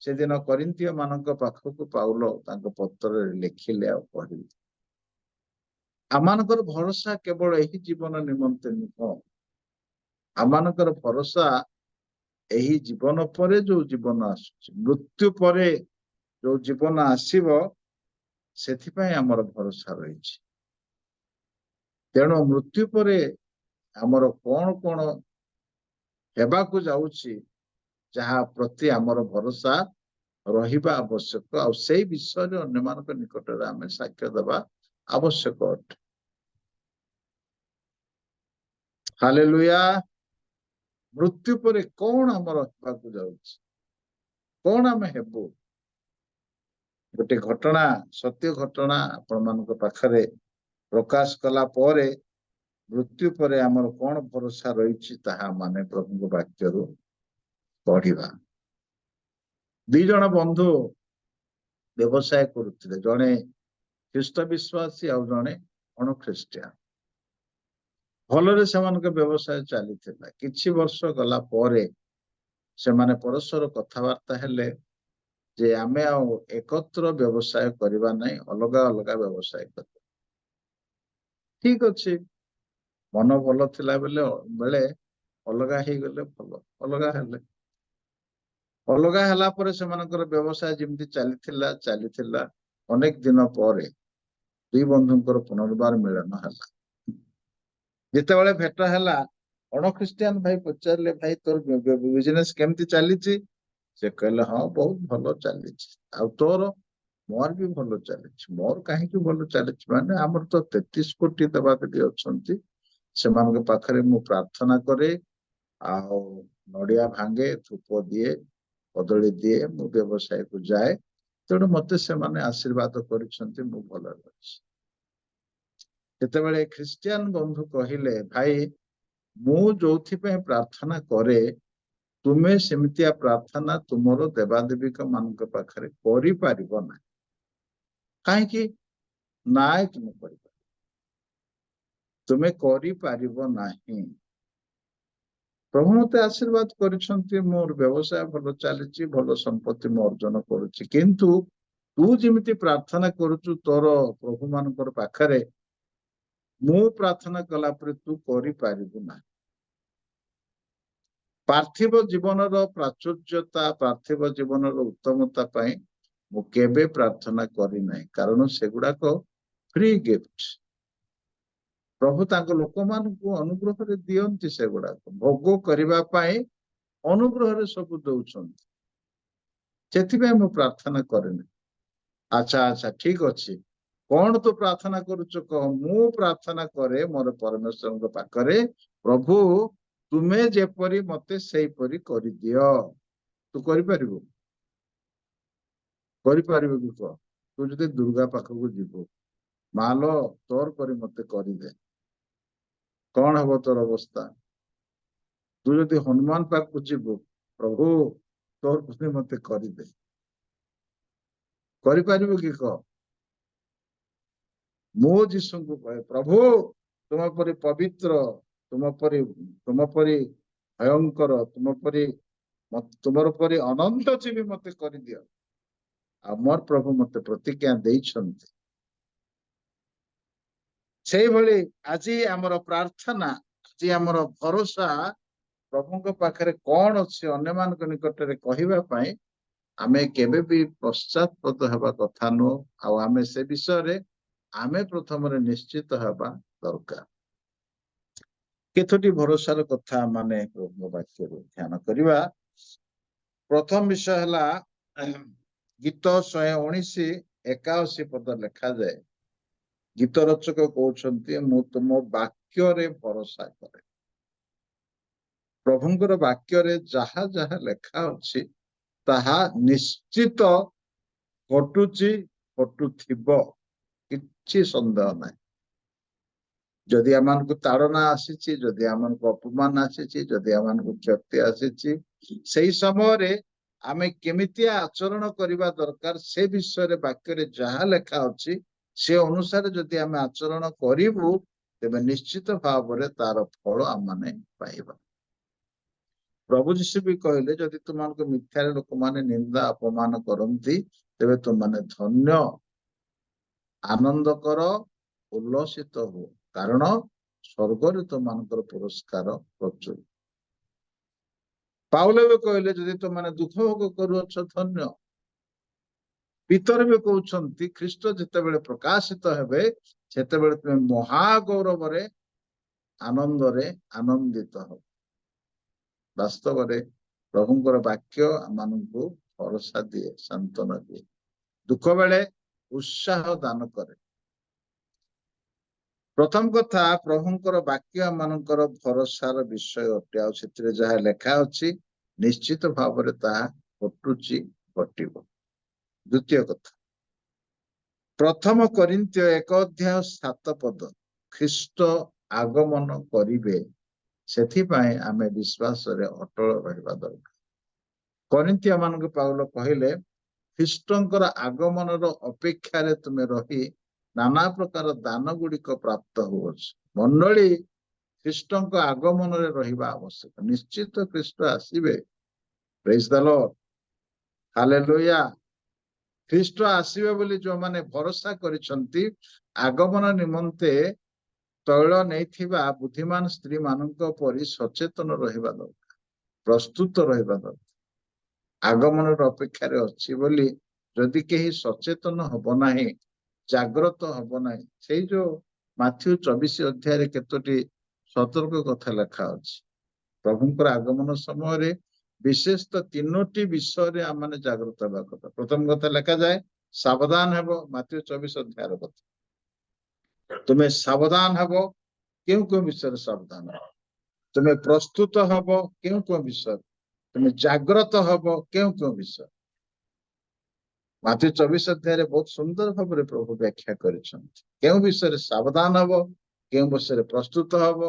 [SPEAKER 4] ସେଦିନ କରିନ୍ଥିୟ ମାନଙ୍କ ପାଖକୁ ପାଉଲ ତାଙ୍କ ପତ୍ରରେ ଲେଖିଲେ ଆଉ କହିଲେ। ଆମମାନଙ୍କର ଭରସା କେବଳ ଏହି ଜୀବନ ନିମନ୍ତେ ନୁହଁ, ଆମମାନଙ୍କର ଭରସା ଏହି ଜୀବନ ପରେ ଯୋଉ ଜୀବନ ଆସୁଛି, ମୃତ୍ୟୁ ପରେ ଯୋଉ ଜୀବନ ଆସିବ, ସେଥିପାଇଁ ଆମର ଭରସା ରହିଛି। ତେଣୁ ମୃତ୍ୟୁ ପରେ ଆମର କଣ କଣ ହେବାକୁ ଯାଉଛି, ଯାହା ପ୍ରତି ଆମର ଭରସା ରହିବା ଆବଶ୍ୟକ, ଆଉ ସେଇ ବିଷୟରେ ଅନ୍ୟମାନଙ୍କ ନିକଟରେ ଆମେ ସାକ୍ଷ୍ୟ ଦେବା ଆବଶ୍ୟକ ଅଟେ। ହାଲେଲୁୟା। ମୃତ୍ୟୁ ପରେ କଣ ଆମର ହେବାକୁ ଯାଉଛି, କଣ ଆମେ ହେବୁ? ଗୋଟେ ଘଟଣା, ସତ୍ୟ ଘଟଣା ଆପଣମାନଙ୍କ ପାଖରେ ପ୍ରକାଶ କଲା ପରେ ମୃତ୍ୟୁ ପରେ ଆମର କଣ ଭରସା ରହିଛି ତାହା ମାନେ ପ୍ରଭୁଙ୍କ ବାକ୍ୟରୁ ପଢିବା। 2 ଜଣ ବନ୍ଧୁ ବ୍ୟବସାୟ କରୁଥିଲେ, ଜଣେ ଖ୍ରୀଷ୍ଟ ବିଶ୍ୱାସୀ ଆଉ ଜଣେ ଅଣଖ୍ରୀଷ୍ଟିଆନ। ଭଲରେ ସେମାନଙ୍କ ବ୍ୟବସାୟ ଚାଲିଥିଲା। କିଛି ବର୍ଷ ଗଲା ପରେ ସେମାନେ ପରସ୍ପର କଥାବାର୍ତ୍ତା ହେଲେ ଯେ ଆମେ ଆଉ ଏକତ୍ର ବ୍ୟବସାୟ କରିବା ନାହିଁ, ଅଲଗା ଅଲଗା ବ୍ୟବସାୟ କରିବା। ଠିକ ଅଛି, ମନ ଭଲ ଥିଲା ବେଳେ ଅଲଗା ହେଇଗଲେ ଭଲ। ଅଲଗା ହେଲେ, ଅଲଗା ହେଲା ପରେ ସେମାନଙ୍କର ବ୍ୟବସାୟ ଯେମିତି ଚାଲିଥିଲା। ଅନେକ ଦିନ ପରେ 2 ବନ୍ଧୁଙ୍କର ପୁନର୍ବାର ମିଳନ ହେଲା। ଯେତେବେଳେ ଭେଟ ହେଲା, ଅଣଖ୍ରୀଷ୍ଟିଆନ ଭାଇ ପଚାରିଲେ, ଭାଇ ତୋର ବିଜନେସ କେମିତି ଚାଲିଛି? ସେ କହିଲେ, ହଁ ବହୁତ ଭଲ ଚାଲିଛି। ଆଉ ତୋର? ମୋର ବି ଭଲ ଚାଲିଛି। ମୋର କାହିଁକି ଭଲ ଚାଲିଛି ମାନେ ଆମର ତ 33 କୋଟି ଦେବାଦେବୀ ଅଛନ୍ତି, ସେମାନଙ୍କ ପାଖରେ ମୁଁ ପ୍ରାର୍ଥନା କରେ, ଆଉ ନଡିଆ ଭାଙ୍ଗେ, ଧୂପ ଦିଏ, କଦଳୀ ଦିଏ, ମୁଁ ବ୍ୟବସାୟକୁ ଯାଏ। ତେଣୁ ମତେ ସେମାନେ ଆଶୀର୍ବାଦ କରିଛନ୍ତି, ମୁଁ ଭଲରେ ଅଛି। ଯେତେବେଳେ ଖ୍ରୀଷ୍ଟିଆନ ବନ୍ଧୁ କହିଲେ, ଭାଇ ମୁଁ ଯୋଉଥିପାଇଁ ପ୍ରାର୍ଥନା କରେ, ତୁମେ ସେମିତିଆ ପ୍ରାର୍ଥନା ତୁମର ଦେବାଦେବୀଙ୍କ ମାନଙ୍କ ପାଖରେ କରିପାରିବ ନାହିଁ। କାହିଁକି? ନାଇଁ, ତୁମେ କରିପାରିବ ନାହିଁ। ପ୍ରଭୁ ମତେ ଆଶୀର୍ବାଦ କରିଛନ୍ତି, ମୋର ବ୍ୟବସାୟ ଭଲ ଚାଲିଛି, ଭଲ ସମ୍ପତ୍ତି ମୁଁ ଅର୍ଜନ କରୁଛି, କିନ୍ତୁ ତୁ ଯେମିତି ପ୍ରାର୍ଥନା କରୁଛୁ ତୋର ପ୍ରଭୁ ମାନଙ୍କର ପାଖରେ, ମୁଁ ପ୍ରାର୍ଥନା କଲା ପରେ ତୁ କରିପାରିବୁ ନାହିଁ। ପାର୍ଥିବ ଜୀବନର ପ୍ରାଚୁର୍ଯ୍ୟତା, ପାର୍ଥିବ ଜୀବନର ଉତ୍ତମତା ପାଇଁ ମୁଁ କେବେ ପ୍ରାର୍ଥନା କରିନାହିଁ, କାରଣ ସେଗୁଡାକ ଫ୍ରି ଗିଫ୍ଟ। ପ୍ରଭୁ ତାଙ୍କ ଲୋକମାନଙ୍କୁ ଅନୁଗ୍ରହରେ ଦିଅନ୍ତି, ସେଗୁଡାକ ଭୋଗ କରିବା ପାଇଁ ଅନୁଗ୍ରହରେ ସବୁ ଦଉଛନ୍ତି। ସେଥିପାଇଁ ମୁଁ ପ୍ରାର୍ଥନା କରେନି। ଆଚ୍ଛା ଠିକ ଅଛି, କଣ ତୁ ପ୍ରାର୍ଥନା କରୁଛୁ କହ? ମୁଁ ପ୍ରାର୍ଥନା କରେ ମୋର ପରମେଶ୍ୱରଙ୍କ ପାଖରେ, ପ୍ରଭୁ ତୁମେ ଯେପରି ମତେ ସେଇପରି କରିଦିଅ। ତୁ କରିପାରିବୁ? କରିପାରିବୁ କି କହ? ତୁ ଯଦି ଦୁର୍ଗା ପାଖକୁ ଯିବୁ, ମାଲୋ ତୋର କରି ମତେ କରିଦେ, କଣ ହବ ତୋର ଅବସ୍ଥା? ତୁ ଯଦି ହନୁମାନ ପାଖକୁ ଯିବୁ, ପ୍ରଭୁ ତୋର କରି ମତେ କରିଦେ, କରିପାରିବୁ କି କହ? ମୁଁ ଯୀଶୁଙ୍କୁ କହେ, ପ୍ରଭୁ ତୁମ ପରି ପବିତ୍ର, ତୁମ ପରି ଭୟଙ୍କର, ତୁମର ପରି ଅନନ୍ତ ଜୀବୀ ମତେ କରିଦିଅ। ଆଉ ମୋର ପ୍ରଭୁ ମତେ ପ୍ରତିଜ୍ଞା ଦେଇଛନ୍ତି। ସେଇଭଳି ଆଜି ଆମର ପ୍ରାର୍ଥନା, ଆଜି ଆମର ଭରସା ପ୍ରଭୁଙ୍କ ପାଖରେ କଣ ଅଛି ଅନ୍ୟମାନଙ୍କ ନିକଟରେ କହିବା ପାଇଁ ଆମେ କେବେ ବି ପଶ୍ଚାତପଦ ହେବା କଥା ନୁହଁ। ଆଉ ଆମେ ସେ ବିଷୟରେ ଆମେ ପ୍ରଥମରେ ନିଶ୍ଚିତ ହେବା ଦରକାର। କେତୋଟି ଭରସାର କଥା ମାନେ ପ୍ରଭୁଙ୍କ ବାକ୍ୟରୁ ଧ୍ୟାନ କରିବା। ପ୍ରଥମ ବିଷୟ ହେଲା ଗୀତ 119:81 ପଦ ଲେଖାଯାଏ, ଗୀତ ରଚକ କହୁଛନ୍ତି, ମୁଁ ତୁମ ବାକ୍ୟରେ ଭରସା କରେ। ପ୍ରଭୁଙ୍କର ବାକ୍ୟରେ ଯାହା ଯାହା ଲେଖା ଅଛି ତାହା ନିଶ୍ଚିତ ଘଟୁଛି, ଘଟୁଥିବ, କିଛି ସନ୍ଦେହ ନାହିଁ। ଯଦି ଆମମାନଙ୍କୁ ତାଡ଼ନା ଆସିଛି, ଯଦି ଆମମାନଙ୍କୁ ଅପମାନ ଆସିଛି, ଯଦି ଆମମାନଙ୍କୁ କ୍ଷତି ଆସିଛି, ସେଇ ସମୟରେ ଆମେ କେମିତିଆ ଆଚରଣ କରିବା ଦରକାର ସେ ବିଷୟରେ ବାକ୍ୟରେ ଯାହା ଲେଖା ଅଛି ସେ ଅନୁସାରେ ଯଦି ଆମେ ଆଚରଣ କରିବୁ, ତେବେ ନିଶ୍ଚିତ ଭାବରେ ତାର ଫଳ ଆମମାନେ ପାଇବା। ପ୍ରଭୁ ଯୀଶୁ ବି କହିଲେ ଯଦି ତୁମମାନଙ୍କୁ ମିଥ୍ୟାରେ ଲୋକମାନେ ନିନ୍ଦା ଅପମାନ କରନ୍ତି ତେବେ ତୁମମାନେ ଧନ୍ୟ, ଆନନ୍ଦ କର, ଉଲ୍ଲସିତ ହୁଅ, କାରଣ ସ୍ୱର୍ଗରେ ତୁମମାନଙ୍କର ପୁରସ୍କାର ପ୍ରଚୁର। ପାଉଲ ବି କହିଲେ ଯଦି ତୁମମାନେ ଦୁଃଖ ଭୋଗ କରୁଅଛ ଧନ୍ୟ। ପିତର ବି କହୁଛନ୍ତି ଖ୍ରୀଷ୍ଟ ଯେତେବେଳେ ପ୍ରକାଶିତ ହେବେ ସେତେବେଳେ ତୁମେ ମହାଗୌରବରେ ଆନନ୍ଦରେ ଆନନ୍ଦିତ ହବ। ବାସ୍ତବରେ ପ୍ରଭୁଙ୍କର ବାକ୍ୟ ଆମମାନଙ୍କୁ ଭରସା ଦିଏ, ସାନ୍ତ୍ୱନା ଦିଏ, ଦୁଃଖ ବେଳେ ଉତ୍ସାହ ଦାନ କରେ। ପ୍ରଥମ କଥା, ପ୍ରଭୁଙ୍କର ବାକ୍ୟ ଆମମାନଙ୍କର ଭରସାର ବିଷୟ ଅଟେ, ଆଉ ସେଥିରେ ଯାହା ଲେଖା ଅଛି ନିଶ୍ଚିତ ଭାବରେ ତାହା ଘଟୁଛି, ଘଟିବ। ଦ୍ୱିତୀୟ କଥା, ପ୍ରଥମ କରିନ୍ଥୀୟ 1:7 ଖ୍ରୀଷ୍ଟ ଆଗମନ କରିବେ, ସେଥିପାଇଁ ଆମେ ବିଶ୍ୱାସରେ ଅଟଳ ରହିବା ଦରକାର। କରିନ୍ଥୀୟ ମାନଙ୍କୁ ପାଉଲ କହିଲେ ଖ୍ରୀଷ୍ଟଙ୍କର ଆଗମନର ଅପେକ୍ଷାରେ ତୁମେ ରହି ନାନା ପ୍ରକାର ଦାନ ଗୁଡିକ ପ୍ରାପ୍ତ ହୁଅଛ। ମଣ୍ଡଳୀ ଖ୍ରୀଷ୍ଟଙ୍କ ଆଗମନରେ ରହିବା ଆବଶ୍ୟକ। ନିଶ୍ଚିତ ଖ୍ରୀଷ୍ଟ ଆସିବେ। ପ୍ରେଜ୍ ଦ ଲର୍ଡ, ହାଲେଲୁୟା। ଖ୍ରୀଷ୍ଟ ଆସିବେ ବୋଲି ଯୋଉମାନେ ଭରସା କରିଛନ୍ତି, ଆଗମନ ନିମନ୍ତେ ତୈଳ ନେଇଥିବା ବୁଦ୍ଧିମାନ ସ୍ତ୍ରୀ ମାନଙ୍କ ପରି ସଚେତନ ରହିବା ଦରକାର, ପ୍ରସ୍ତୁତ ରହିବା ଦରକାର। ଆଗମନର ଅପେକ୍ଷାରେ ଅଛି ବୋଲି ଯଦି କେହି ସଚେତନ ହବ ନାହିଁ, ଜାଗ୍ରତ ହବ ନାହିଁ, ସେଇ ଯୋଉ ମାଥ୍ୟୁ 24 ଅଧ୍ୟାୟରେ କେତୋଟି ସତର୍କ କଥା ଲେଖା ଅଛି। ପ୍ରଭୁଙ୍କର ଆଗମନ ସମୟରେ ବିଶେଷତଃ 3ଟି ବିଷୟରେ ଆମମାନେ ଜାଗ୍ରତ ହେବା କଥା। ପ୍ରଥମ କଥା ଲେଖାଯାଏ ସାବଧାନ ହେବ, ମାଥ୍ୟୁ 24 ଅଧ୍ୟାୟର କଥା। ତୁମେ ସାବଧାନ ହେବ, କେଉଁ କେଉଁ ବିଷୟରେ ସାବଧାନ ହେବ? ତୁମେ ପ୍ରସ୍ତୁତ ହବ, କେଉଁ କେଉଁ ବିଷୟରେ? ତୁମେ ଜାଗ୍ରତ ହବ, କେଉଁ କେଉଁ ବିଷୟ? ମାଥ୍ୟୁ 24 ଅଧ୍ୟାୟରେ ବହୁତ ସୁନ୍ଦର ଭାବରେ ପ୍ରଭୁ ବ୍ୟାଖ୍ୟା କରିଛନ୍ତି। କେଉଁ ବିଷୟରେ ସାବଧାନ ହବ, କେଉଁ ବିଷୟରେ ପ୍ରସ୍ତୁତ ହବ,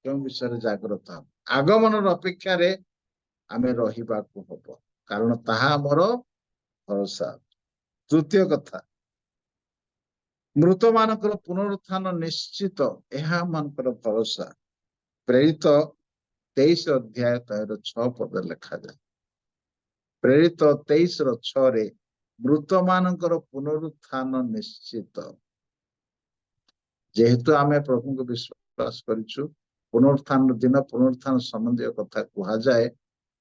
[SPEAKER 4] କେଉଁ ବିଷୟରେ ଜାଗ୍ରତ ହବ। ଆଗମନର ଅପେକ୍ଷାରେ ଆମେ ରହିବାକୁ ହବ, କାରଣ ତାହା ଆମର ଭରସା। ତୃତୀୟ କଥା, ମୃତ ମାନଙ୍କର ପୁନରୁତ୍ଥାନ ନିଶ୍ଚିତ, ଏହା ମାନଙ୍କର ଭରସା। ପ୍ରେରିତ 23 ଅଧ୍ୟାୟ 6 ଲେଖାଯାଏ। ପ୍ରେରିତ 23:6 ମୃତ ମାନଙ୍କର ପୁନରୁତ୍ଥାନ ନିଶ୍ଚିତ। ଯେହେତୁ ଆମେ ପ୍ରଭୁଙ୍କୁ ବିଶ୍ୱାସ କରିଛୁ, ପୁନରୁତ୍ଥାନ ଦିନ ପୁନରୁତ୍ଥାନ ସମ୍ବନ୍ଧୀୟ କଥା କୁହାଯାଏ।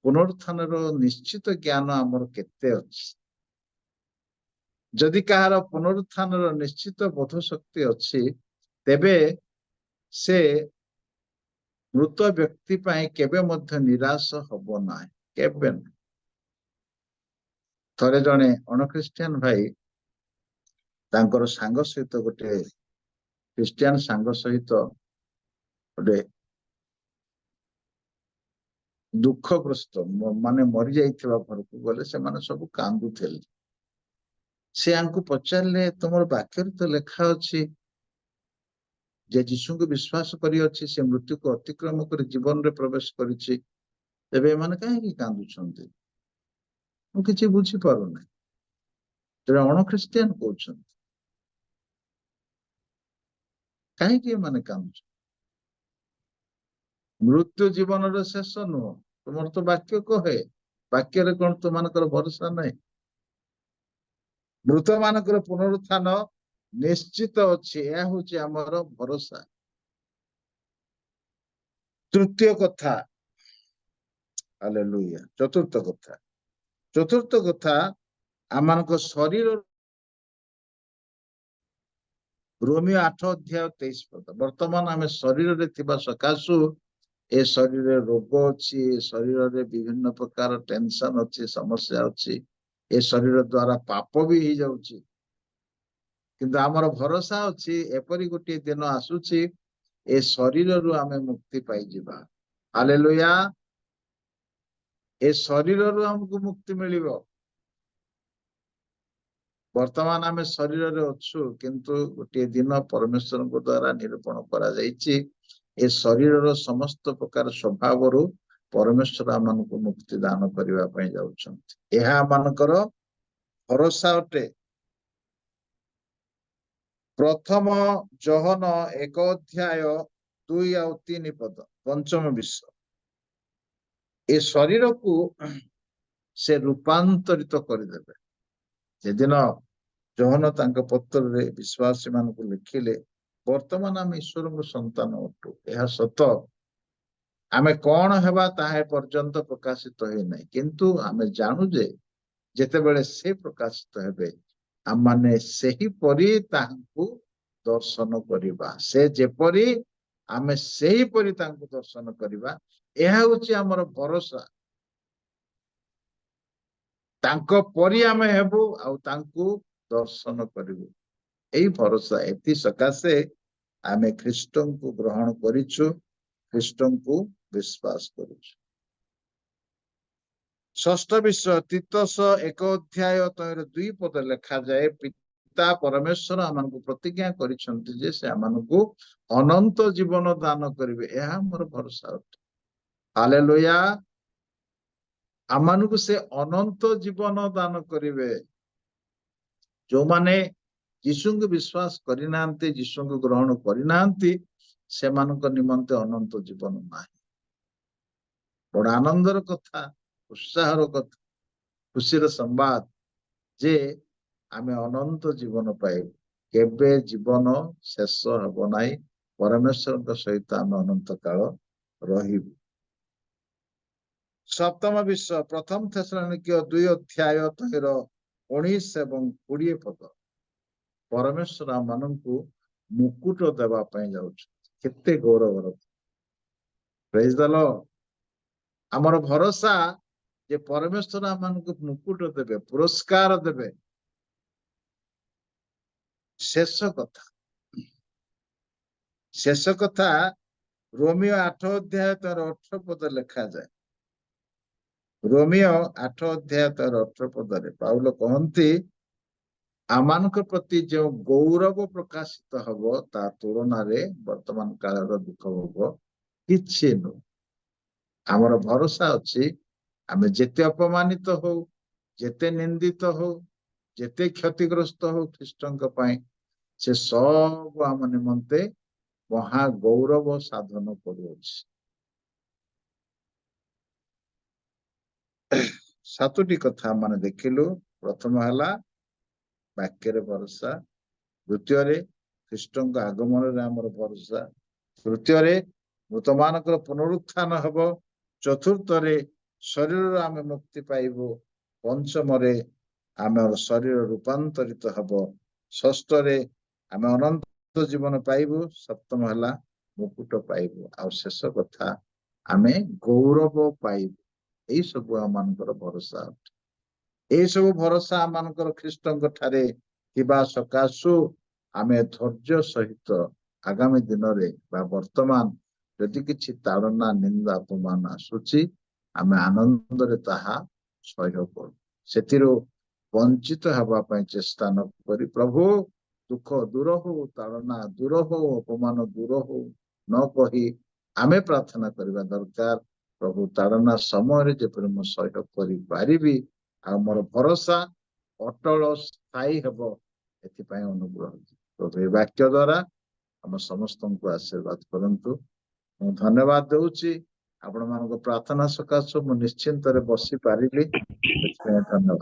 [SPEAKER 4] ପୁନରୁତ୍ଥାନର ନିଶ୍ଚିତ ଜ୍ଞାନ ଆମର କେତେ ଅଛି? ଯଦି କାହାର ପୁନରୁତ୍ଥାନର ନିଶ୍ଚିତ ବୋଧ ଶକ୍ତି ଅଛି, ତେବେ ସେ ମୃତ ବ୍ୟକ୍ତି ପାଇଁ କେବେ ମଧ୍ୟ ନିରାଶ ହବ ନାହିଁ, କେବେ ନାହିଁ। ଥରେ ଜଣେ ଅଣଖ୍ରୀଷ୍ଟିଆନ ଭାଇ ତାଙ୍କର ସାଙ୍ଗ ସହିତ ଗୋଟେ ଖ୍ରୀଷ୍ଟିଆନ ସାଙ୍ଗ ସହିତ ଗୋଟେ ଦୁଃଖଗ୍ରସ୍ତ ମାନେ ମରି ଯାଇଥିବା ଘରକୁ ଗଲେ। ସେମାନେ ସବୁ କାନ୍ଦୁଥିଲେ। ସେ ୟାଙ୍କୁ ପଚାରିଲେ ତୁମର ବାକ୍ୟରେ ତ ଲେଖା ଅଛି ଯେ ଯୀଶୁଙ୍କୁ ବିଶ୍ୱାସ କରିଅଛି ସେ ମୃତ୍ୟୁକୁ ଅତିକ୍ରମ କରି ଜୀବନରେ ପ୍ରବେଶ କରିଛି, ତେବେ ଏମାନେ କାହିଁକି କାନ୍ଦୁଛନ୍ତି? ମୁଁ କିଛି ବୁଝିପାରୁନାହିଁ। ତେବେ ଅଣଖ୍ରୀଷ୍ଟିଆନ କହୁଛନ୍ତି କାହିଁକି ଏମାନେ କାନ୍ଦୁଛନ୍ତି? ମୃତ୍ୟୁ ଜୀବନର ଶେଷ ନୁହଁ। ତୁମର ତ ବାକ୍ୟ କହେ, ବାକ୍ୟରେ କଣ ତୁମମାନଙ୍କର ଭରସା ନାହିଁ? ମୃତ ମାନଙ୍କର ପୁନରୁତ୍ଥାନ ନିଶ୍ଚିତ ଅଛି, ଏହା ହଉଛି ଆମର ଭରସା। ତୃତୀୟ କଥା, ହାଲେଲୁୟା। ଚତୁର୍ଥ କଥା ଆମମାନଙ୍କ ଶରୀର। ରୋମିଓ 8:23 ବର୍ତ୍ତମାନ ଆମେ ଶରୀରରେ ଥିବା ସକାଶୁ ଏ ଶରୀରରେ ରୋଗ ଅଛି, ଏ ଶରୀରରେ ବିଭିନ୍ନ ପ୍ରକାର ଟେନସନ ଅଛି, ସମସ୍ୟା ଅଛି, ଏ ଶରୀର ଦ୍ଵାରା ପାପ ବି ହେଇଯାଉଛି। କିନ୍ତୁ ଆମର ଭରସା ଅଛି ଏପରି ଗୋଟିଏ ଦିନ ଆସୁଛି ଏ ଶରୀରରୁ ଆମେ ମୁକ୍ତି ପାଇଯିବା। ହାଲେଲୁୟା। ଏ ଶରୀରରୁ ଆମକୁ ମୁକ୍ତି ମିଳିବ। ବର୍ତ୍ତମାନ ଆମେ ଶରୀରରେ ଅଛୁ, କିନ୍ତୁ ଗୋଟିଏ ଦିନ ପରମେଶ୍ୱରଙ୍କ ଦ୍ଵାରା ନିରୂପଣ କରାଯାଇଛି ଏ ଶରୀରର ସମସ୍ତ ପ୍ରକାର ସ୍ୱଭାବରୁ ପରମେଶ୍ୱର ଆମମାନଙ୍କୁ ମୁକ୍ତି ଦାନ କରିବା ପାଇଁ ଯାଉଛନ୍ତି। ଏହା ଆମମାନଙ୍କର ଭରସା ଅଟେ। ପ୍ରଥମ ଯୋହନ 1:2 ଆଉ 3 ପଞ୍ଚମ ବିଷୟ। ଏ ଶରୀରକୁ ସେ ରୂପାନ୍ତରିତ କରିଦେବେ। ସେଦିନ ଯୋହନ ତାଙ୍କ ପତ୍ରରେ ବିଶ୍ୱାସୀ ମାନଙ୍କୁ ଲେଖିଲେ, ବର୍ତ୍ତମାନ ଆମେ ଈଶ୍ୱରଙ୍କ ସନ୍ତାନ ଅଟୁ, ଏହା ସତ। ଆମେ କଣ ହେବା ତାହା ଏପର୍ଯ୍ୟନ୍ତ ପ୍ରକାଶିତ ହେଇନାହିଁ, କିନ୍ତୁ ଆମେ ଜାଣୁ ଯେ ଯେତେବେଳେ ସେ ପ୍ରକାଶିତ ହେବେ ଆମମାନେ ସେହିପରି ତାହାଙ୍କୁ ଦର୍ଶନ କରିବା। ସେ ଯେପରି ଆମେ ସେହିପରି ତାଙ୍କୁ ଦର୍ଶନ କରିବା। ଏହା ହଉଛି ଆମର ଭରସା। ତାଙ୍କ ପରି ଆମେ ହେବୁ ଆଉ ତାଙ୍କୁ ଦର୍ଶନ କରିବୁ। ଏଇ ଭରସା, ଏଥି ସକାଶେ ଆମେ ଖ୍ରୀଷ୍ଟଙ୍କୁ ଗ୍ରହଣ କରିଛୁ, ଖ୍ରୀଷ୍ଟଙ୍କୁ ବିଶ୍ୱାସ କରୁଛୁ। ଷଷ୍ଠ ବିଷୟ, ତିତସ 1:2 ଲେଖାଯାଏ, ପିତା ପରମେଶ୍ୱର ଆମମାନଙ୍କୁ ପ୍ରତିଜ୍ଞା କରିଛନ୍ତି ଯେ ସେ ଆମମାନଙ୍କୁ ଅନନ୍ତ ଜୀବନ ଦାନ କରିବେ। ଏହା ଆମର ଭରସା ଅଟେ। ହାଲେଲୁୟା। ଆମମାନଙ୍କୁ ସେ ଅନନ୍ତ ଜୀବନ ଦାନ କରିବେ। ଯୋଉମାନେ ଯୀଶୁଙ୍କୁ ବିଶ୍ୱାସ କରିନାହାନ୍ତି, ଯୀଶୁଙ୍କୁ ଗ୍ରହଣ କରିନାହାନ୍ତି, ସେମାନଙ୍କ ନିମନ୍ତେ ଅନନ୍ତ ଜୀବନ ନାହିଁ। ବଡ ଆନନ୍ଦର କଥା, ଉତ୍ସାହର କଥା, ଖୁସିର ସମ୍ବାଦ ଯେ ଆମେ ଅନନ୍ତ ଜୀବନ ପାଇବୁ। କେବେ ଜୀବନ ଶେଷ ହେବ ନାହିଁ। ପରମେଶ୍ୱରଙ୍କ ସହିତ ଆମେ ଅନନ୍ତ କାଳ ରହିବୁ। ସପ୍ତମ ବିଷୟ, ପ୍ରଥମ ଥେସଲୋନିକୀୟ 2:19 ଏବଂ 20 ପରମେଶ୍ୱର ଆମମାନଙ୍କୁ ମୁକୁଟ ଦେବା ପାଇଁ ଯାଉଛନ୍ତି। କେତେ ଗୌରବର। ପ୍ରେଜ୍ ଦ ଲର୍ଡ। ଆମର ଭରସା ଯେ ପରମେଶ୍ୱର ଆମମାନଙ୍କୁ ମୁକୁଟ ଦେବେ, ପୁରସ୍କାର ଦେବେ। ଶେଷ କଥା ରୋମିଓ 8:18 ଲେଖାଯାଏ। ରୋମିଓ 8:18 ପାଉଲ କହନ୍ତି, ଆମମାନଙ୍କ ପ୍ରତି ଯେଉଁ ଗୌରବ ପ୍ରକାଶିତ ହବ ତା ତୁଳନାରେ ବର୍ତ୍ତମାନ କାଳର ଦୁଃଖ ଭୋଗ କିଛି ନୁହେଁ। ଆମର ଭରସା ଅଛି, ଆମେ ଯେତେ ଅପମାନିତ ହଉ, ଯେତେ ନିନ୍ଦିତ ହଉ, ଯେତେ କ୍ଷତିଗ୍ରସ୍ତ ହଉ ଖ୍ରୀଷ୍ଟଙ୍କ ପାଇଁ, ସେ ସବୁ ଆମ ନିମନ୍ତେ ମହା ଗୌରବ ସାଧନ କରୁଅଛି। 7ଟି କଥା ଆମେ ଦେଖିଲୁ। ପ୍ରଥମ ହେଲା ବାକ୍ୟରେ ଭରସା, ଦ୍ୱିତୀୟରେ ଖ୍ରୀଷ୍ଟଙ୍କ ଆଗମନରେ ଆମର ଭରସା, ତୃତୀୟରେ ମୃତମାନଙ୍କର ପୁନରୁତ୍ଥାନ ହେବ, ଚତୁର୍ଥରେ ଶରୀରରୁ ଆମେ ମୁକ୍ତି ପାଇବୁ, ପଞ୍ଚମରେ ଆମର ଶରୀର ରୂପାନ୍ତରିତ ହେବ, ଷଷ୍ଠରେ ଆମେ ଅନନ୍ତ ଜୀବନ ପାଇବୁ, ସପ୍ତମ ହେଲା ମୁକୁଟ ପାଇବୁ, ଆଉ ଶେଷ କଥା ଆମେ ଗୌରବ ପାଇବୁ। ଏଇ ସବୁ ଆମମାନଙ୍କର ଭରସା ଅଟେ। ଏଇ ସବୁ ଭରସା ଆମମାନଙ୍କର ଖ୍ରୀଷ୍ଟଙ୍କ ଠାରେ ଥିବା ସକାଶୁ ଆମେ ଧୈର୍ଯ୍ୟ ସହିତ ଆଗାମୀ ଦିନରେ ବା ବର୍ତ୍ତମାନ ଯଦି କିଛି ତାଡ଼ନା, ନିନ୍ଦା, ଅପମାନ ଆସୁଛି, ଆମେ ଆନନ୍ଦରେ ତାହା ସହ୍ୟ କରୁ। ସେଥିରୁ ବଞ୍ଚିତ ହେବା ପାଇଁ ଚେଷ୍ଟା ନ କରି, ପ୍ରଭୁ ଦୁଃଖ ଦୂର ହଉ, ତାଡ଼ନା ଦୂର ହଉ, ଅପମାନ ଦୂର ହଉ ନ କହି ଆମେ ପ୍ରାର୍ଥନା କରିବା ଦରକାର, ପ୍ରଭୁ ତାଡ଼ନା ସମୟରେ ଯେପରି ମୁଁ ସହ୍ୟ କରିପାରିବି ଆଉ ମୋର ଭରସା ଅଟଳ ସ୍ଥାୟୀ ହେବ, ଏଥିପାଇଁ ଅନୁଗ୍ରହ। ପ୍ରଭୁ ଏ ବାକ୍ୟ ଦ୍ୱାରା ଆମ ସମସ୍ତଙ୍କୁ ଆଶୀର୍ବାଦ କରନ୍ତୁ। ମୁଁ ଧନ୍ୟବାଦ ଦେଉଛି ଆପଣମାନଙ୍କ ପ୍ରାର୍ଥନା ସକାଶୁ ମୁଁ ନିଶ୍ଚିନ୍ତରେ ବସି ପାରିଲି, ସେଥିପାଇଁ ଧନ୍ୟବାଦ।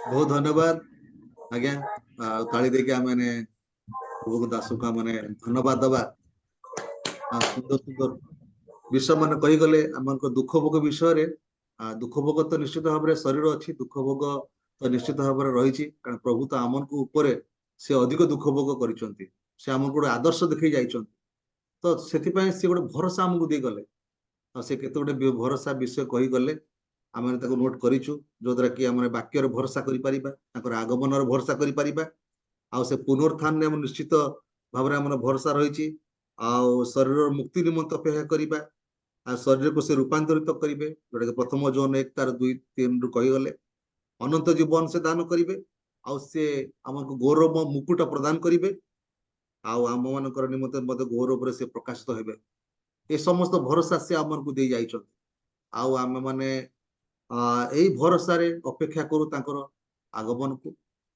[SPEAKER 1] ବହୁତ ଧନ୍ୟବାଦ ଆଜ୍ଞା। ତାଳି ଦେଇକି ଆମେ ପ୍ରଭୁ ଦାସକୁ ଆମେ ଧନ୍ୟବାଦ ଦବା। ସୁନ୍ଦର ସୁନ୍ଦର ବିଷୟ ମାନେ କହିଗଲେ ଆମଙ୍କ ଦୁଃଖ ଭୋଗ ବିଷୟରେ। ଦୁଃଖ ଭୋଗ ତ ନିଶ୍ଚିତ ଭାବରେ ଶରୀର ଅଛି, ଦୁଃଖ ଭୋଗ ତ ନିଶ୍ଚିତ ଭାବରେ ରହିଛି, କାରଣ ପ୍ରଭୁ ତ ଆମକୁ ଉପରେ ସେ ଅଧିକ ଦୁଃଖ ଭୋଗ କରିଛନ୍ତି। ସେ ଆମକୁ ଗୋଟେ ଆଦର୍ଶ ଦେଖେଇ ଯାଇଛନ୍ତି, ତ ସେଥିପାଇଁ ସେ ଗୋଟେ ଭରସା ଆମକୁ ଦେଇଗଲେ। ଆଉ ସେ କେତେ ଗୋଟେ ଭରସା ବିଷୟ କହିଗଲେ, ଆମେ ତାକୁ ନୋଟ କରିଛୁ, ଯୋଉଦ୍ୱାରା କି ଆମେ ବାକ୍ୟରେ ଭରସା କରିପାରିବା, ତାଙ୍କର ଆଗମନର ଭରସା କରିପାରିବା, ଆଉ ସେ ପୁନରୁତ୍ଥାନରେ ଆମେ ନିଶ୍ଚିତ ଭାବରେ ଆମର ଭରସା ରହିଛି। ଆଉ ଶରୀରର ମୁକ୍ତି ନିମନ୍ତେ ଅପେକ୍ଷା କରିବା, ଆଉ ଶରୀରକୁ ସେ ରୂପାନ୍ତରିତ କରିବେ, ଯୋଉଟାକି ପ୍ରଥମ ଜୋନ 1:2-3 କହିଗଲେ। ଅନନ୍ତ ଜୀବନ ସେ ଦାନ କରିବେ, ଆଉ ସେ ଆମକୁ ଗୌରବ ମୁକୁଟ ପ୍ରଦାନ କରିବେ, ଆଉ ଆମମାନଙ୍କର ନିମନ୍ତେ ମଧ୍ୟ ଗୌରବରେ ସେ ପ୍ରକାଶିତ ହେବେ। ଏ ସମସ୍ତ ଭରସା ସେ ଆମକୁ ଦେଇ ଯାଇଛନ୍ତି, ଆଉ ଆମେ ମାନେ ଏଇ ଭରସାରେ ଅପେକ୍ଷା କରୁ ତାଙ୍କର ଆଗମନକୁ।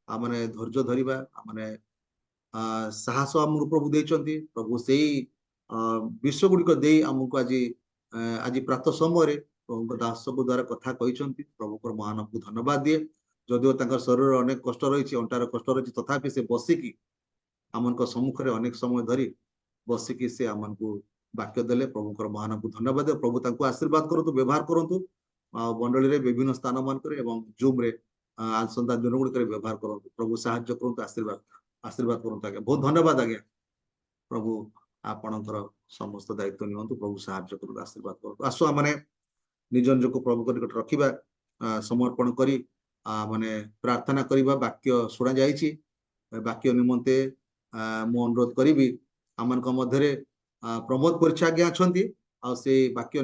[SPEAKER 1] ଆମେ ଧୈର୍ଯ୍ୟ ଧରିବା, ଆମେ ସାହସ ଆମକୁ ପ୍ରଭୁ ଦେଇଛନ୍ତି। ପ୍ରଭୁ ସେଇ विश्व गुड़िक दे आमको आज प्रातः समय दास द्वारा कथा कहते प्रभु महान को धन्यवाद दिए जदिव शरीर अनेक कष्ट रही अंटार कष्ट रही तथापि से बसिकी आम सम्मुख में अनेक समय धरी बसिकी से आम को वाक्य देले प्रभु महान को धन्यवाद दे प्रभु तांको आशीर्वाद करतु व्यवहार करतु मंडली रे विभिन्न स्थान मान जूम रे आसंता दिन गुड़िक व्यवहार करतु प्रभु साहाय्य करतु आशीर्वाद आशीर्वाद करतु आज्ञा बहुत धन्यवाद आज्ञा प्रभु आपणकर समस्त दायित्व नियंतु प्रभु साहाय्य करतु आशीर्वाद करतु आसु आमने निज निज को प्रभु निकट रखिबा समर्पण करी माने प्रार्थना करिबा वाक्य सुना जाइछि वाक्य निमंते मु अनुरोध करिबि आमनक मध्यरे प्रमोद परिचय आज्ञा अछंती आ से वाक्य